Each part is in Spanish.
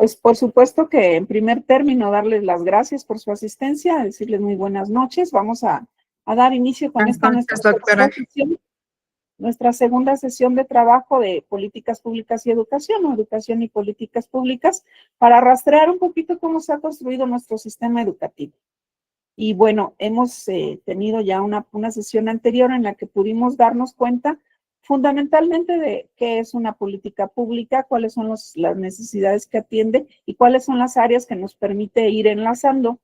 Pues por supuesto que en primer término darles las gracias por su asistencia, decirles muy buenas noches. Vamos a dar inicio con esta nuestra segunda sesión de trabajo de políticas públicas y educación, o educación y políticas públicas, para rastrear un poquito cómo se ha construido nuestro sistema educativo. Y bueno, hemos tenido ya una sesión anterior en la que pudimos darnos cuenta fundamentalmente de qué es una política pública, cuáles son las necesidades que atiende y cuáles son las áreas que nos permite ir enlazando.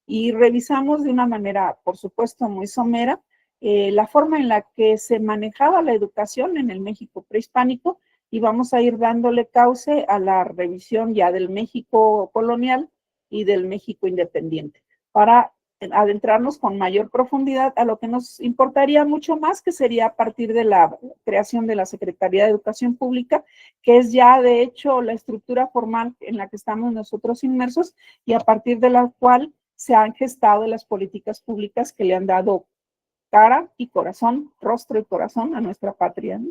Y revisamos de una manera, por supuesto, muy somera, la forma en la que se manejaba la educación en el México prehispánico, y vamos a ir dándole cauce a la revisión ya del México colonial y del México independiente, para adentrarnos con mayor profundidad a lo que nos importaría mucho más, que sería a partir de la creación de la Secretaría de Educación Pública, que es ya de hecho la estructura formal en la que estamos nosotros inmersos, y a partir de la cual se han gestado las políticas públicas que le han dado cara y corazón, rostro y corazón a nuestra patria, ¿no?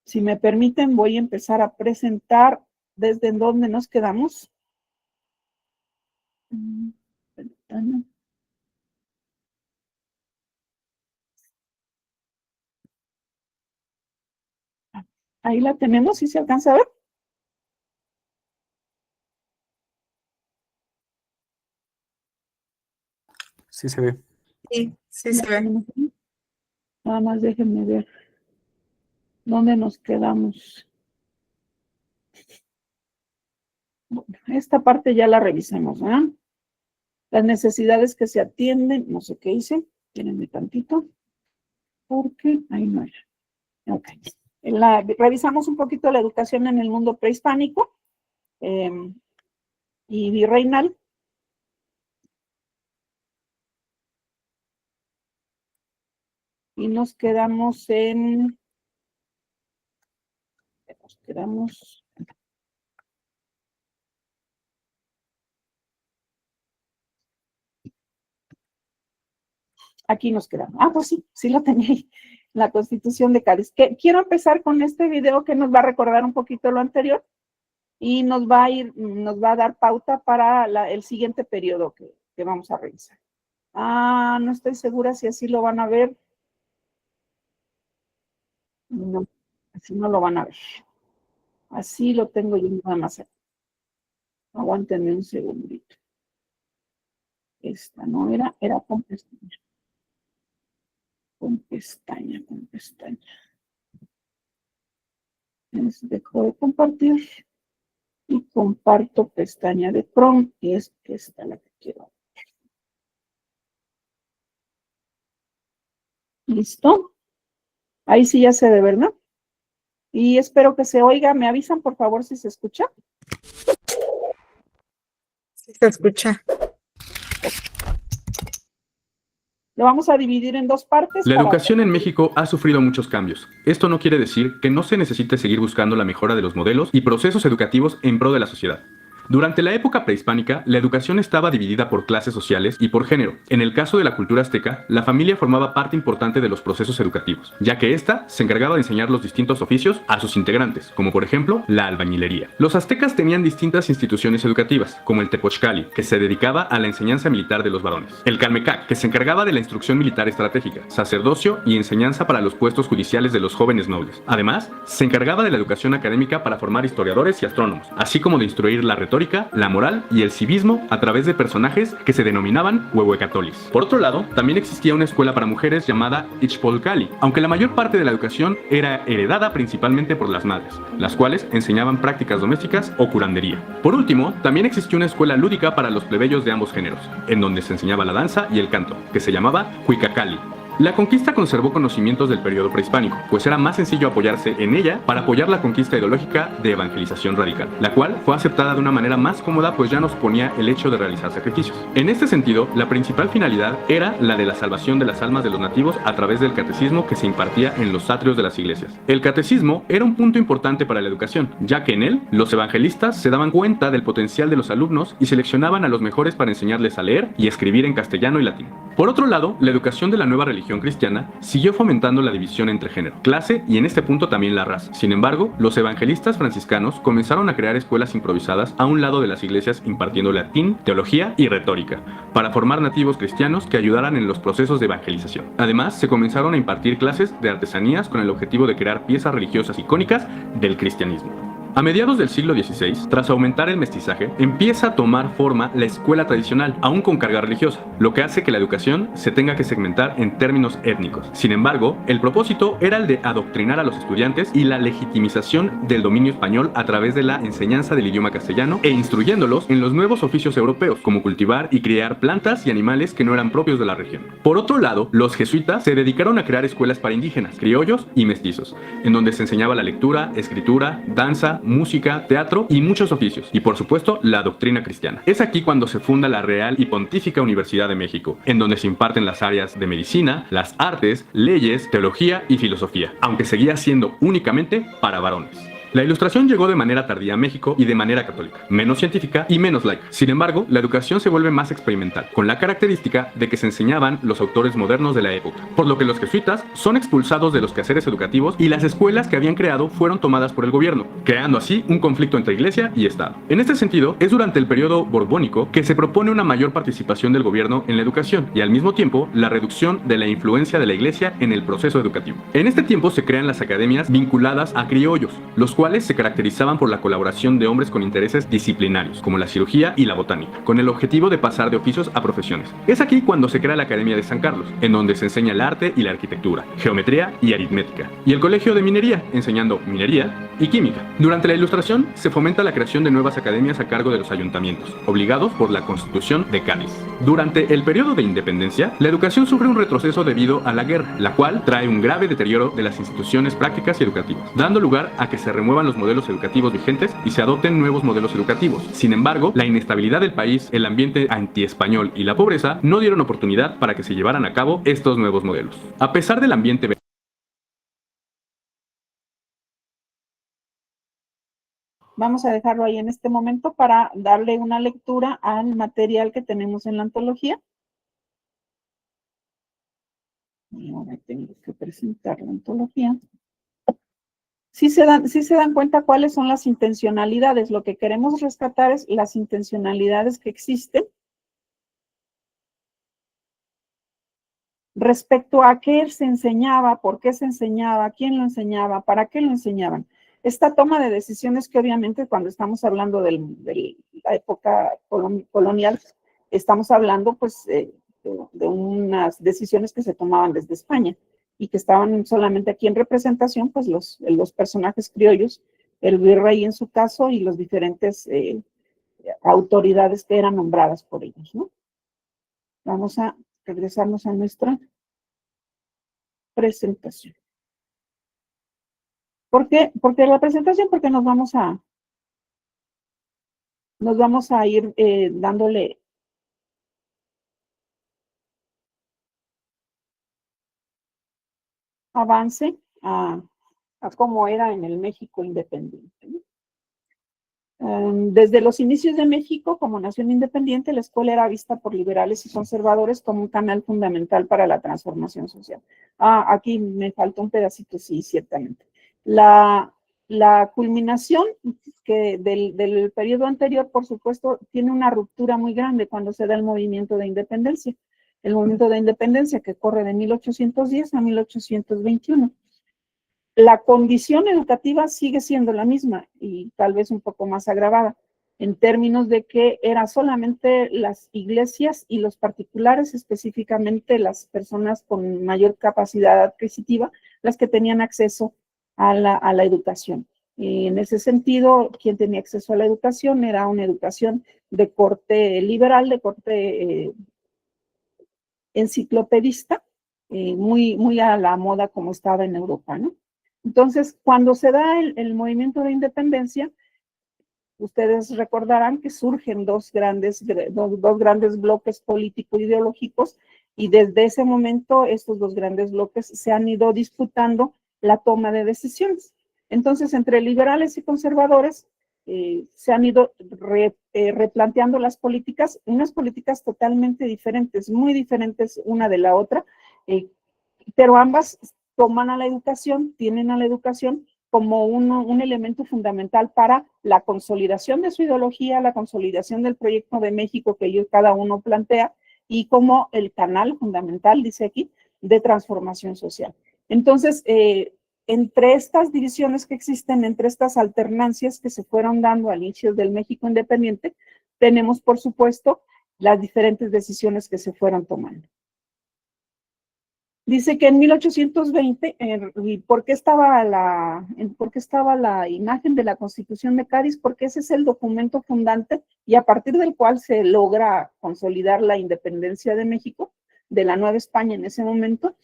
Si me permiten, voy a empezar a presentar desde donde nos quedamos. Ahí la tenemos, ¿sí se alcanza a ver? Sí se ve. Sí, sí se ve. Nada más déjenme ver dónde nos quedamos. Bueno, esta parte ya la revisamos, ¿verdad? Las necesidades que se atienden, no sé qué hice, espérenme tantito, porque ahí no era. Ok. Revisamos un poquito la educación en el mundo prehispánico y virreinal. Y nos quedamos aquí nos quedamos. Ah, pues sí lo tenía ahí, la Constitución de Cádiz. Quiero empezar con este video que nos va a recordar un poquito lo anterior y nos va a dar pauta para el siguiente periodo que vamos a revisar. No estoy segura si así lo van a ver. No, así no lo van a ver. Así lo tengo yo nada más aquí. Aguántenme un segundito. Esta no era con pestaña. Con pestaña. Dejo de compartir y comparto pestaña de Chrome, y es esta la que quiero. ¿Listo? Ahí sí ya se ve, ¿verdad? Y espero que se oiga. ¿Me avisan, por favor, si se escucha? Sí se escucha. Lo vamos a dividir en dos partes. La educación en México ha sufrido muchos cambios. Esto no quiere decir que no se necesite seguir buscando la mejora de los modelos y procesos educativos en pro de la sociedad. Durante la época prehispánica, la educación estaba dividida por clases sociales y por género. En el caso de la cultura azteca, la familia formaba parte importante de los procesos educativos, ya que ésta se encargaba de enseñar los distintos oficios a sus integrantes, como por ejemplo la albañilería. Los aztecas tenían distintas instituciones educativas, como el Tepochcali, que se dedicaba a la enseñanza militar de los varones, el Calmecac, que se encargaba de la instrucción militar estratégica, sacerdocio y enseñanza para los puestos judiciales de los jóvenes nobles. Además, se encargaba de la educación académica para formar historiadores y astrónomos, así como de instruir la retórica, la moral y el civismo a través de personajes que se denominaban huehuecatolis. Por otro lado, también existía una escuela para mujeres llamada Ixpolcali, aunque la mayor parte de la educación era heredada principalmente por las madres, las cuales enseñaban prácticas domésticas o curandería. Por último, también existió una escuela lúdica para los plebeyos de ambos géneros, en donde se enseñaba la danza y el canto, que se llamaba Huicacali. La conquista conservó conocimientos del periodo prehispánico, pues era más sencillo apoyarse en ella para apoyar la conquista ideológica de evangelización radical, la cual fue aceptada de una manera más cómoda, pues ya no suponía el hecho de realizar sacrificios. En este sentido, la principal finalidad era la de la salvación de las almas de los nativos a través del catecismo que se impartía en los atrios de las iglesias. El catecismo era un punto importante para la educación, ya que en él los evangelistas se daban cuenta del potencial de los alumnos y seleccionaban a los mejores para enseñarles a leer y escribir en castellano y latín. Por otro lado, la educación de la nueva religión religión cristiana, siguió fomentando la división entre género, clase y en este punto también la raza. Sin embargo, los evangelistas franciscanos comenzaron a crear escuelas improvisadas a un lado de las iglesias impartiendo latín, teología y retórica, para formar nativos cristianos que ayudaran en los procesos de evangelización. Además, se comenzaron a impartir clases de artesanías con el objetivo de crear piezas religiosas icónicas del cristianismo. A mediados del siglo XVI, tras aumentar el mestizaje, empieza a tomar forma la escuela tradicional, aún con carga religiosa, lo que hace que la educación se tenga que segmentar en términos étnicos. Sin embargo, el propósito era el de adoctrinar a los estudiantes y la legitimización del dominio español a través de la enseñanza del idioma castellano e instruyéndolos en los nuevos oficios europeos, como cultivar y criar plantas y animales que no eran propios de la región. Por otro lado, los jesuitas se dedicaron a crear escuelas para indígenas, criollos y mestizos, en donde se enseñaba la lectura, escritura, danza, música, teatro y muchos oficios, y por supuesto la doctrina cristiana. Es aquí cuando se funda la Real y Pontífica Universidad de México, en donde se imparten las áreas de medicina, las artes, leyes, teología y filosofía, aunque seguía siendo únicamente para varones. La Ilustración llegó de manera tardía a México y de manera católica, menos científica y menos laica. Sin embargo, la educación se vuelve más experimental, con la característica de que se enseñaban los autores modernos de la época, por lo que los jesuitas son expulsados de los quehaceres educativos y las escuelas que habían creado fueron tomadas por el gobierno, creando así un conflicto entre iglesia y Estado. En este sentido, es durante el periodo borbónico que se propone una mayor participación del gobierno en la educación y al mismo tiempo la reducción de la influencia de la iglesia en el proceso educativo. En este tiempo se crean las academias vinculadas a criollos, los cuales se caracterizaban por la colaboración de hombres con intereses disciplinarios, como la cirugía y la botánica, con el objetivo de pasar de oficios a profesiones. Es aquí cuando se crea la Academia de San Carlos, en donde se enseña el arte y la arquitectura, geometría y aritmética, y el Colegio de Minería, enseñando minería y química. Durante la Ilustración se fomenta la creación de nuevas academias a cargo de los ayuntamientos, obligados por la Constitución de Cádiz. Durante el periodo de independencia, la educación sufre un retroceso debido a la guerra, la cual trae un grave deterioro de las instituciones prácticas y educativas, dando lugar a que se remuevan los modelos educativos vigentes y se adopten nuevos modelos educativos. Sin embargo, la inestabilidad del país, el ambiente antiespañol y la pobreza no dieron oportunidad para que se llevaran a cabo estos nuevos modelos. A pesar del ambiente Vamos a dejarlo ahí en este momento para darle una lectura al material que tenemos en la antología. Y ahora tengo que presentar la antología. Sí se dan cuenta cuáles son las intencionalidades. Lo que queremos rescatar es las intencionalidades que existen respecto a qué se enseñaba, por qué se enseñaba, quién lo enseñaba, para qué lo enseñaban. Esta toma de decisiones que obviamente cuando estamos hablando de la época colonial, estamos hablando pues de unas decisiones que se tomaban desde España y que estaban solamente aquí en representación, pues los personajes criollos, el virrey en su caso y los diferentes autoridades que eran nombradas por ellos, ¿no? Vamos a regresarnos a nuestra presentación. ¿Por qué? Porque la presentación, porque nos vamos a ir dándole avance a cómo era en el México independiente, ¿no? Desde los inicios de México como nación independiente, la escuela era vista por liberales y conservadores como un canal fundamental para la transformación social. Aquí me falta un pedacito, sí, ciertamente. La culminación del periodo anterior, por supuesto, tiene una ruptura muy grande cuando se da el movimiento de independencia. El movimiento de independencia que corre de 1810 a 1821. La condición educativa sigue siendo la misma y tal vez un poco más agravada, en términos de que era solamente las iglesias y los particulares, específicamente las personas con mayor capacidad adquisitiva, las que tenían acceso a la educación. Y en ese sentido, quien tenía acceso a la educación era una educación de corte liberal, de corte enciclopedista, muy a la moda como estaba en Europa, ¿no? Entonces, cuando se da el movimiento de independencia, ustedes recordarán que surgen dos grandes bloques político-ideológicos y desde ese momento estos dos grandes bloques se han ido disputando la toma de decisiones. Entonces, entre liberales y conservadores se han ido replanteando las políticas, unas políticas totalmente diferentes, muy diferentes una de la otra, pero ambas toman a la educación, tienen a la educación como un elemento fundamental para la consolidación de su ideología, la consolidación del proyecto de México que ellos cada uno plantea y como el canal fundamental, dice aquí, de transformación social. Entonces, entre estas divisiones que existen, entre estas alternancias que se fueron dando al inicio del México independiente, tenemos, por supuesto, las diferentes decisiones que se fueron tomando. Dice que en 1820, ¿por qué estaba la imagen de la Constitución de Cádiz? Porque ese es el documento fundante y a partir del cual se logra consolidar la independencia de México, de la Nueva España en ese momento.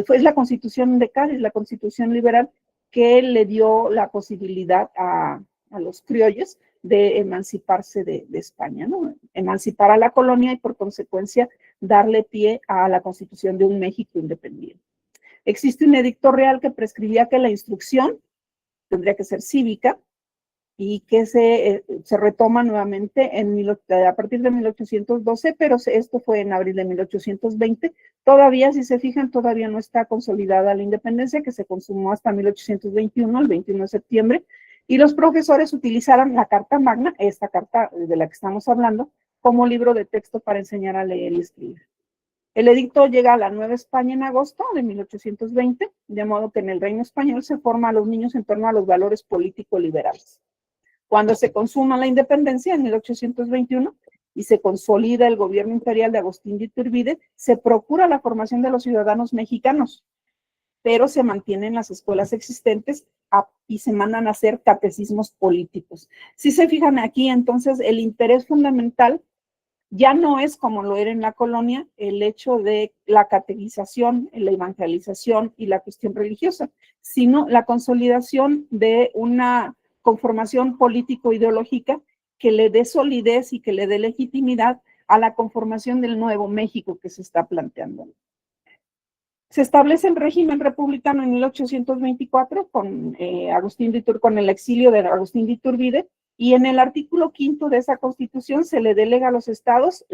Fue la Constitución de Cádiz, la Constitución liberal, que le dio la posibilidad a los criollos de emanciparse de España, ¿no? Emancipar a la colonia y por consecuencia darle pie a la constitución de un México independiente. Existe un edicto real que prescribía que la instrucción tendría que ser cívica y que se retoma nuevamente a partir de 1812, pero esto fue en abril de 1820. Todavía, si se fijan, todavía no está consolidada la independencia, que se consumó hasta 1821, el 21 de septiembre, y los profesores utilizaron la Carta Magna, esta carta de la que estamos hablando, como libro de texto para enseñar a leer y escribir. El edicto llega a la Nueva España en agosto de 1820, de modo que en el Reino Español se forma a los niños en torno a los valores político-liberales. Cuando se consuma la independencia en 1821 y se consolida el gobierno imperial de Agustín de Iturbide, se procura la formación de los ciudadanos mexicanos, pero se mantienen las escuelas existentes y se mandan a hacer catecismos políticos. Si se fijan aquí, entonces, el interés fundamental ya no es como lo era en la colonia, el hecho de la catequización, la evangelización y la cuestión religiosa, sino la consolidación de una conformación político-ideológica que le dé solidez y que le dé legitimidad a la conformación del nuevo México que se está planteando. Se establece el régimen republicano en 1824 con el exilio de Agustín de Iturbide, y en el artículo 5 de esa constitución se le delega a los estados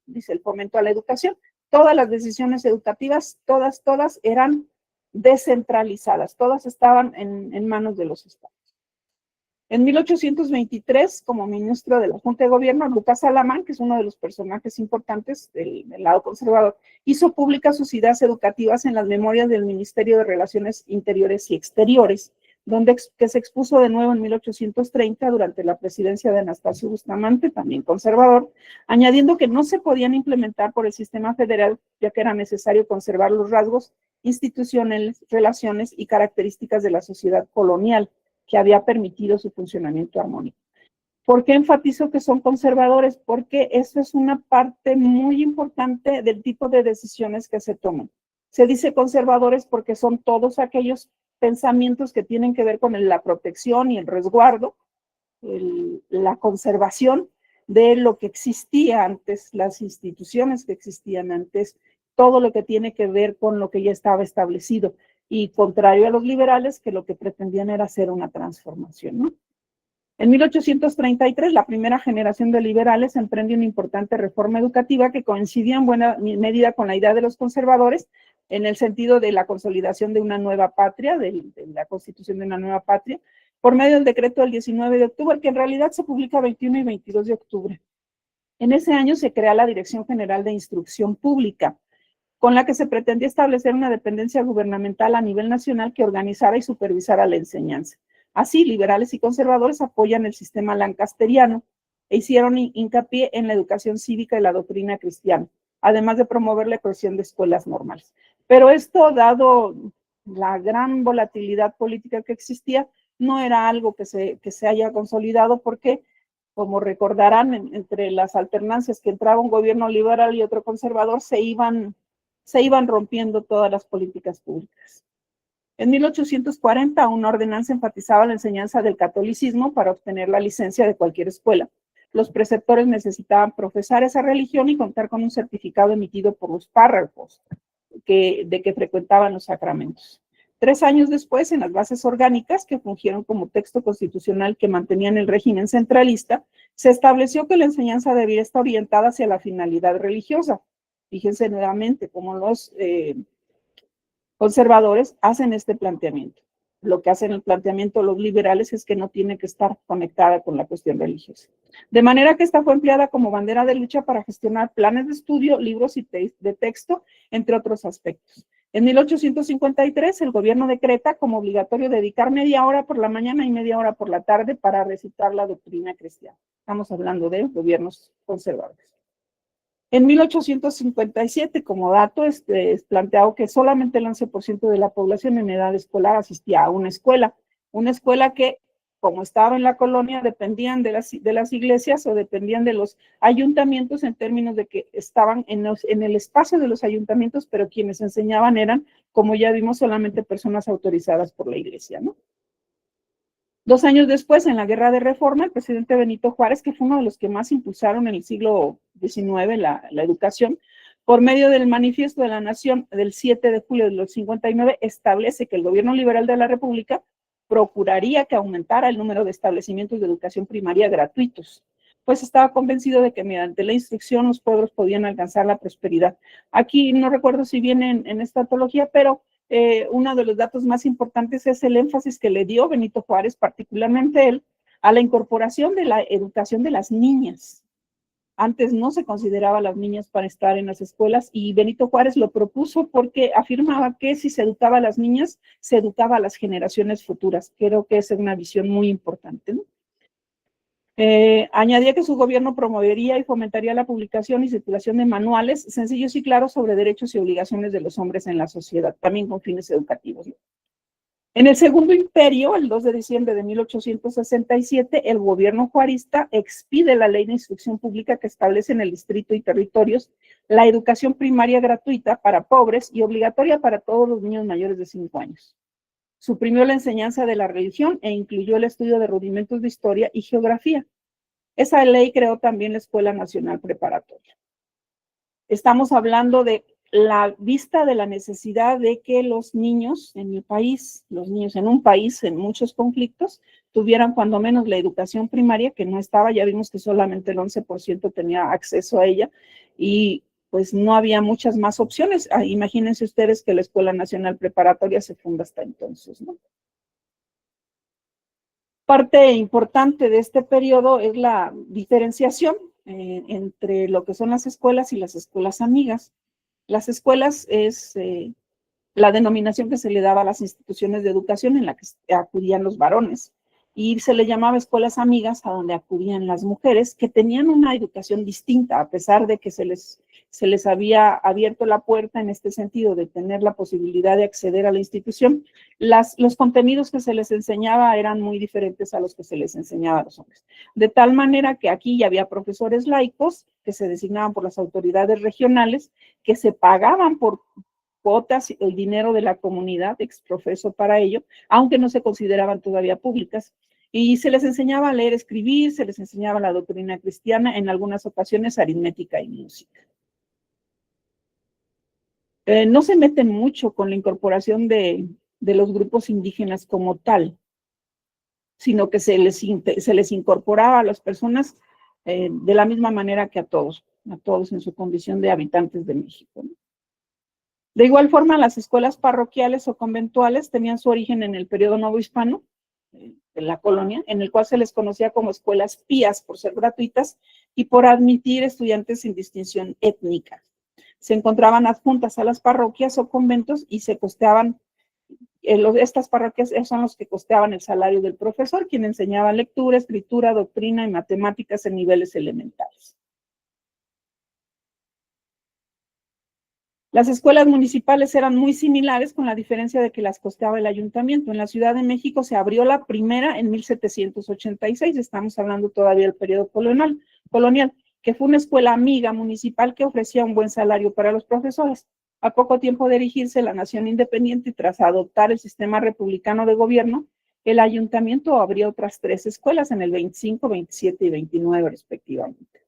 dice el fomento a la educación. Todas las decisiones educativas, todas eran descentralizadas, todas estaban en manos de los estados. En 1823, como ministro de la Junta de Gobierno, Lucas Alamán, que es uno de los personajes importantes del lado conservador, hizo públicas sus ideas educativas en las memorias del Ministerio de Relaciones Interiores y Exteriores, que se expuso de nuevo en 1830 durante la presidencia de Anastasio Bustamante, también conservador, añadiendo que no se podían implementar por el sistema federal, ya que era necesario conservar los rasgos institucionales, relaciones y características de la sociedad colonial, que había permitido su funcionamiento armónico. ¿Por qué enfatizo que son conservadores? Porque eso es una parte muy importante del tipo de decisiones que se toman. Se dice conservadores porque son todos aquellos pensamientos que tienen que ver con la protección y el resguardo, la conservación de lo que existía antes, las instituciones que existían antes, todo lo que tiene que ver con lo que ya estaba establecido. Y contrario a los liberales, que lo que pretendían era hacer una transformación, ¿no? En 1833, la primera generación de liberales emprende una importante reforma educativa que coincidía en buena medida con la idea de los conservadores, en el sentido de la consolidación de una nueva patria, de la constitución de una nueva patria, por medio del decreto del 19 de octubre, que en realidad se publica 21 y 22 de octubre. En ese año se crea la Dirección General de Instrucción Pública, con la que se pretendía establecer una dependencia gubernamental a nivel nacional que organizara y supervisara la enseñanza. Así, liberales y conservadores apoyan el sistema lancasteriano e hicieron hincapié en la educación cívica y la doctrina cristiana, además de promover la creación de escuelas normales. Pero esto, dado la gran volatilidad política que existía, no era algo que se haya consolidado porque, como recordarán, entre las alternancias que entraba un gobierno liberal y otro conservador, se iban rompiendo todas las políticas públicas. En 1840, una ordenanza enfatizaba la enseñanza del catolicismo para obtener la licencia de cualquier escuela. Los preceptores necesitaban profesar esa religión y contar con un certificado emitido por los párrocos de que frecuentaban los sacramentos. 3 años después, en las bases orgánicas, que fungieron como texto constitucional que mantenían el régimen centralista, se estableció que la enseñanza debía estar orientada hacia la finalidad religiosa. Fíjense nuevamente cómo los conservadores hacen este planteamiento. Lo que hacen el planteamiento los liberales es que no tiene que estar conectada con la cuestión religiosa. De manera que esta fue empleada como bandera de lucha para gestionar planes de estudio, libros de texto, entre otros aspectos. En 1853, el gobierno decreta como obligatorio dedicar media hora por la mañana y media hora por la tarde para recitar la doctrina cristiana. Estamos hablando de gobiernos conservadores. En 1857, como dato, es planteado que solamente el 11% de la población en edad escolar asistía a una escuela que, como estaba en la colonia, dependían de las iglesias o dependían de los ayuntamientos en términos de que estaban en el espacio de los ayuntamientos, pero quienes enseñaban eran, como ya vimos, solamente personas autorizadas por la iglesia, ¿no? 2 años después, en la Guerra de Reforma, el presidente Benito Juárez, que fue uno de los que más impulsaron en el siglo XIX la educación, por medio del Manifiesto de la Nación del 7 de julio de 59, establece que el gobierno liberal de la República procuraría que aumentara el número de establecimientos de educación primaria gratuitos, pues estaba convencido de que mediante la instrucción los pueblos podían alcanzar la prosperidad. Aquí no recuerdo si viene en esta antología, pero uno de los datos más importantes es el énfasis que le dio Benito Juárez, particularmente él, a la incorporación de la educación de las niñas. Antes no se consideraba a las niñas para estar en las escuelas y Benito Juárez lo propuso porque afirmaba que si se educaba a las niñas, se educaba a las generaciones futuras. Creo que esa es una visión muy importante, ¿no? Añadía que su gobierno promovería y fomentaría la publicación y circulación de manuales sencillos y claros sobre derechos y obligaciones de los hombres en la sociedad, también con fines educativos, ¿no? En el Segundo Imperio, el 2 de diciembre de 1867, el gobierno juarista expide la ley de instrucción pública que establece en el distrito y territorios la educación primaria gratuita para pobres y obligatoria para todos los niños mayores de 5 años. Suprimió la enseñanza de la religión e incluyó el estudio de rudimentos de historia y geografía. Esa ley creó también la Escuela Nacional Preparatoria. Estamos hablando de la vista de la necesidad de que los niños en el país, los niños en un país en muchos conflictos, tuvieran cuando menos la educación primaria, que no estaba, ya vimos que solamente el 11% tenía acceso a ella, y pues no había muchas más opciones. Imagínense ustedes que la Escuela Nacional Preparatoria se funda hasta entonces, ¿no? Parte importante de este periodo es la diferenciación entre lo que son las escuelas y las escuelas amigas. Las escuelas es la denominación que se le daba a las instituciones de educación en la que acudían los varones, y se le llamaba escuelas amigas a donde acudían las mujeres que tenían una educación distinta, a pesar de que se les había abierto la puerta en este sentido de tener la posibilidad de acceder a la institución. Los contenidos que se les enseñaba eran muy diferentes a los que se les enseñaba a los hombres. De tal manera que aquí ya había profesores laicos que se designaban por las autoridades regionales, que se pagaban por cuotas, el dinero de la comunidad exprofeso para ello, aunque no se consideraban todavía públicas, y se les enseñaba a leer, escribir, se les enseñaba la doctrina cristiana, en algunas ocasiones aritmética y música. No se meten mucho con la incorporación de los grupos indígenas como tal, sino que se les incorporaba a las personas de la misma manera que a todos en su condición de habitantes de México, ¿no? De igual forma, las escuelas parroquiales o conventuales tenían su origen en el periodo novohispano, en la colonia, en el cual se les conocía como escuelas pías por ser gratuitas y por admitir estudiantes sin distinción étnica. Se encontraban adjuntas a las parroquias o conventos y se costeaban, estas parroquias son los que costeaban el salario del profesor, quien enseñaba lectura, escritura, doctrina y matemáticas en niveles elementales. Las escuelas municipales eran muy similares, con la diferencia de que las costeaba el ayuntamiento. En la Ciudad de México se abrió la primera en 1786, estamos hablando todavía del periodo colonial, que fue una escuela amiga municipal que ofrecía un buen salario para los profesores. A poco tiempo de erigirse la nación independiente y tras adoptar el sistema republicano de gobierno, el ayuntamiento abrió otras 3 escuelas en el 25, 27 y 29 respectivamente.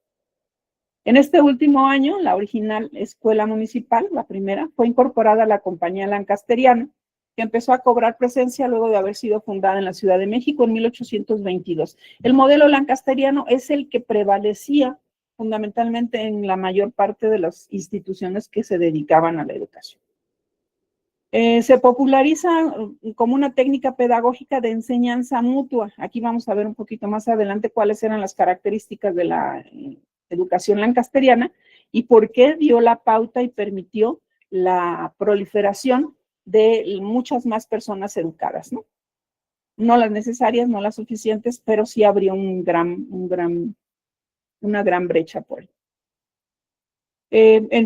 En este último año, la original escuela municipal, la primera, fue incorporada a la compañía lancasteriana, que empezó a cobrar presencia luego de haber sido fundada en la Ciudad de México en 1822. El modelo lancasteriano es el que prevalecía fundamentalmente en la mayor parte de las instituciones que se dedicaban a la educación. Se populariza como una técnica pedagógica de enseñanza mutua. Aquí vamos a ver un poquito más adelante cuáles eran las características de la educación lancasteriana y por qué dio la pauta y permitió la proliferación de muchas más personas educadas, ¿no? No las necesarias, no las suficientes, pero sí abrió una gran brecha por ahí.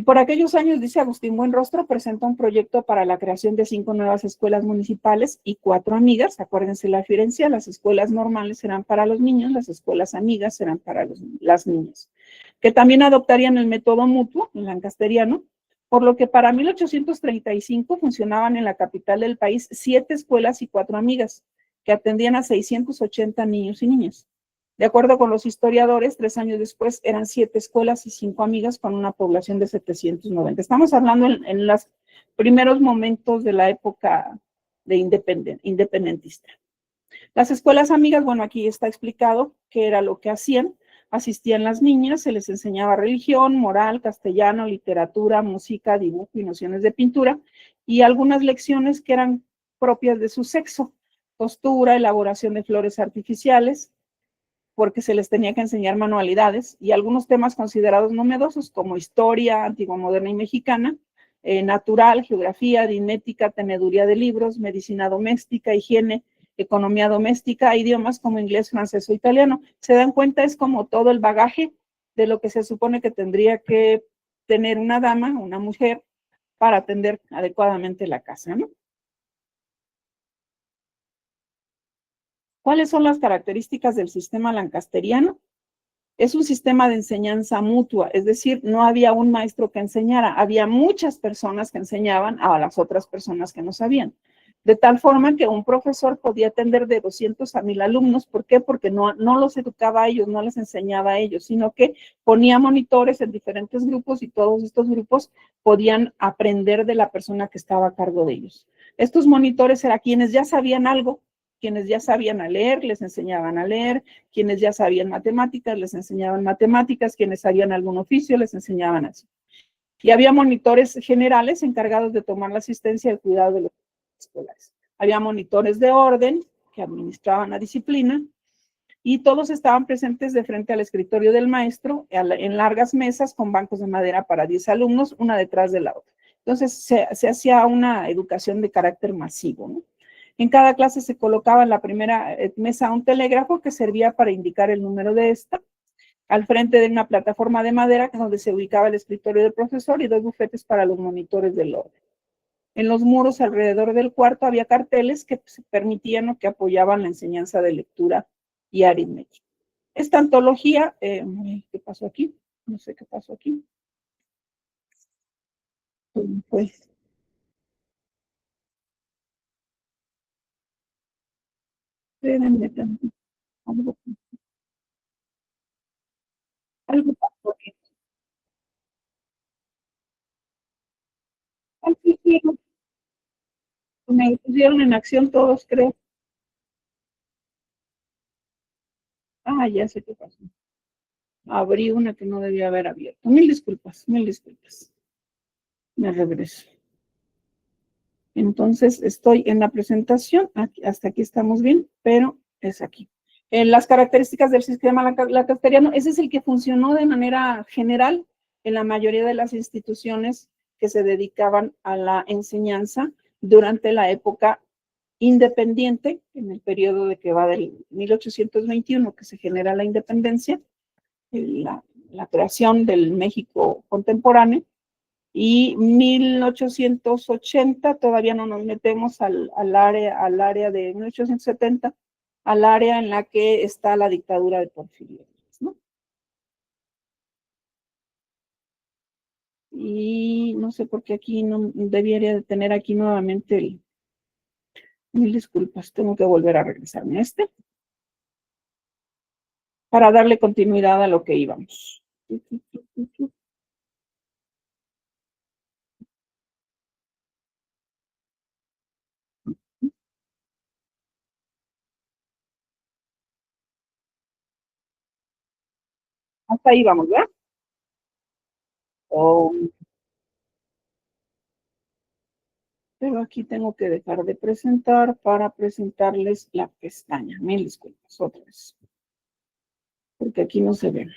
Por aquellos años, dice Agustín Buenrostro, presentó un proyecto para la creación de 5 nuevas escuelas municipales y 4 amigas. Acuérdense la diferencia, las escuelas normales serán para los niños, las escuelas amigas serán para las niñas, que también adoptarían el método mutuo, el lancasteriano, por lo que para 1835 funcionaban en la capital del país 7 escuelas y 4 amigas, que atendían a 680 niños y niñas. De acuerdo con los historiadores, 3 años después eran 7 escuelas y 5 amigas con una población de 790. Estamos hablando en los primeros momentos de la época de independentista. Las escuelas amigas, bueno, aquí está explicado qué era lo que hacían. Asistían las niñas, se les enseñaba religión, moral, castellano, literatura, música, dibujo y nociones de pintura, y algunas lecciones que eran propias de su sexo: costura, elaboración de flores artificiales, porque se les tenía que enseñar manualidades, y algunos temas considerados novedosos como historia, antigua, moderna y mexicana, natural, geografía, aritmética, teneduría de libros, medicina doméstica, higiene, economía doméstica, idiomas como inglés, francés o italiano. Se dan cuenta, es como todo el bagaje de lo que se supone que tendría que tener una dama, una mujer, para atender adecuadamente la casa, ¿no? ¿Cuáles son las características del sistema lancasteriano? Es un sistema de enseñanza mutua, es decir, no había un maestro que enseñara, había muchas personas que enseñaban a las otras personas que no sabían. De tal forma que un profesor podía atender de 200 a 1000 alumnos. ¿Por qué? Porque no los educaba a ellos, no les enseñaba a ellos, sino que ponía monitores en diferentes grupos y todos estos grupos podían aprender de la persona que estaba a cargo de ellos. Estos monitores eran quienes ya sabían algo, quienes ya sabían a leer, les enseñaban a leer, quienes ya sabían matemáticas, les enseñaban matemáticas, quienes sabían algún oficio, les enseñaban así. Y había monitores generales encargados de tomar la asistencia y el cuidado de los escolares. Había monitores de orden que administraban la disciplina, y todos estaban presentes de frente al escritorio del maestro en largas mesas con bancos de madera para 10 alumnos, una detrás de la otra. Entonces se hacía una educación de carácter masivo, ¿no? En cada clase se colocaba en la primera mesa un telégrafo que servía para indicar el número de esta, al frente de una plataforma de madera donde se ubicaba el escritorio del profesor y 2 bufetes para los monitores del orden. En los muros alrededor del cuarto había carteles que permitían o que apoyaban la enseñanza de lectura y aritmética. Esta antología, ¿qué pasó aquí? No sé qué pasó aquí. Pues, espérenme tantito. Algo pasó aquí. Me pusieron en acción todos, creo. Ah, ya sé qué pasó. Abrí una que no debía haber abierto. Mil disculpas, mil disculpas. Me regreso. Entonces, estoy en la presentación. Hasta aquí estamos bien, pero es aquí. Las características del sistema lancasteriano, ese es el que funcionó de manera general en la mayoría de las instituciones que se dedicaban a la enseñanza durante la época independiente, en el periodo de que va del 1821, que se genera la independencia, la creación del México contemporáneo, y 1880, todavía no nos metemos al área de 1870, al área en la que está la dictadura de Porfirio, ¿no? Y no sé por qué aquí no debería de tener aquí nuevamente mil disculpas, tengo que volver a regresarme a para darle continuidad a lo que íbamos. Hasta ahí vamos, ¿verdad? Oh, pero aquí tengo que dejar de presentar para presentarles la pestaña. Mil disculpas, otra vez. Porque aquí no se ve.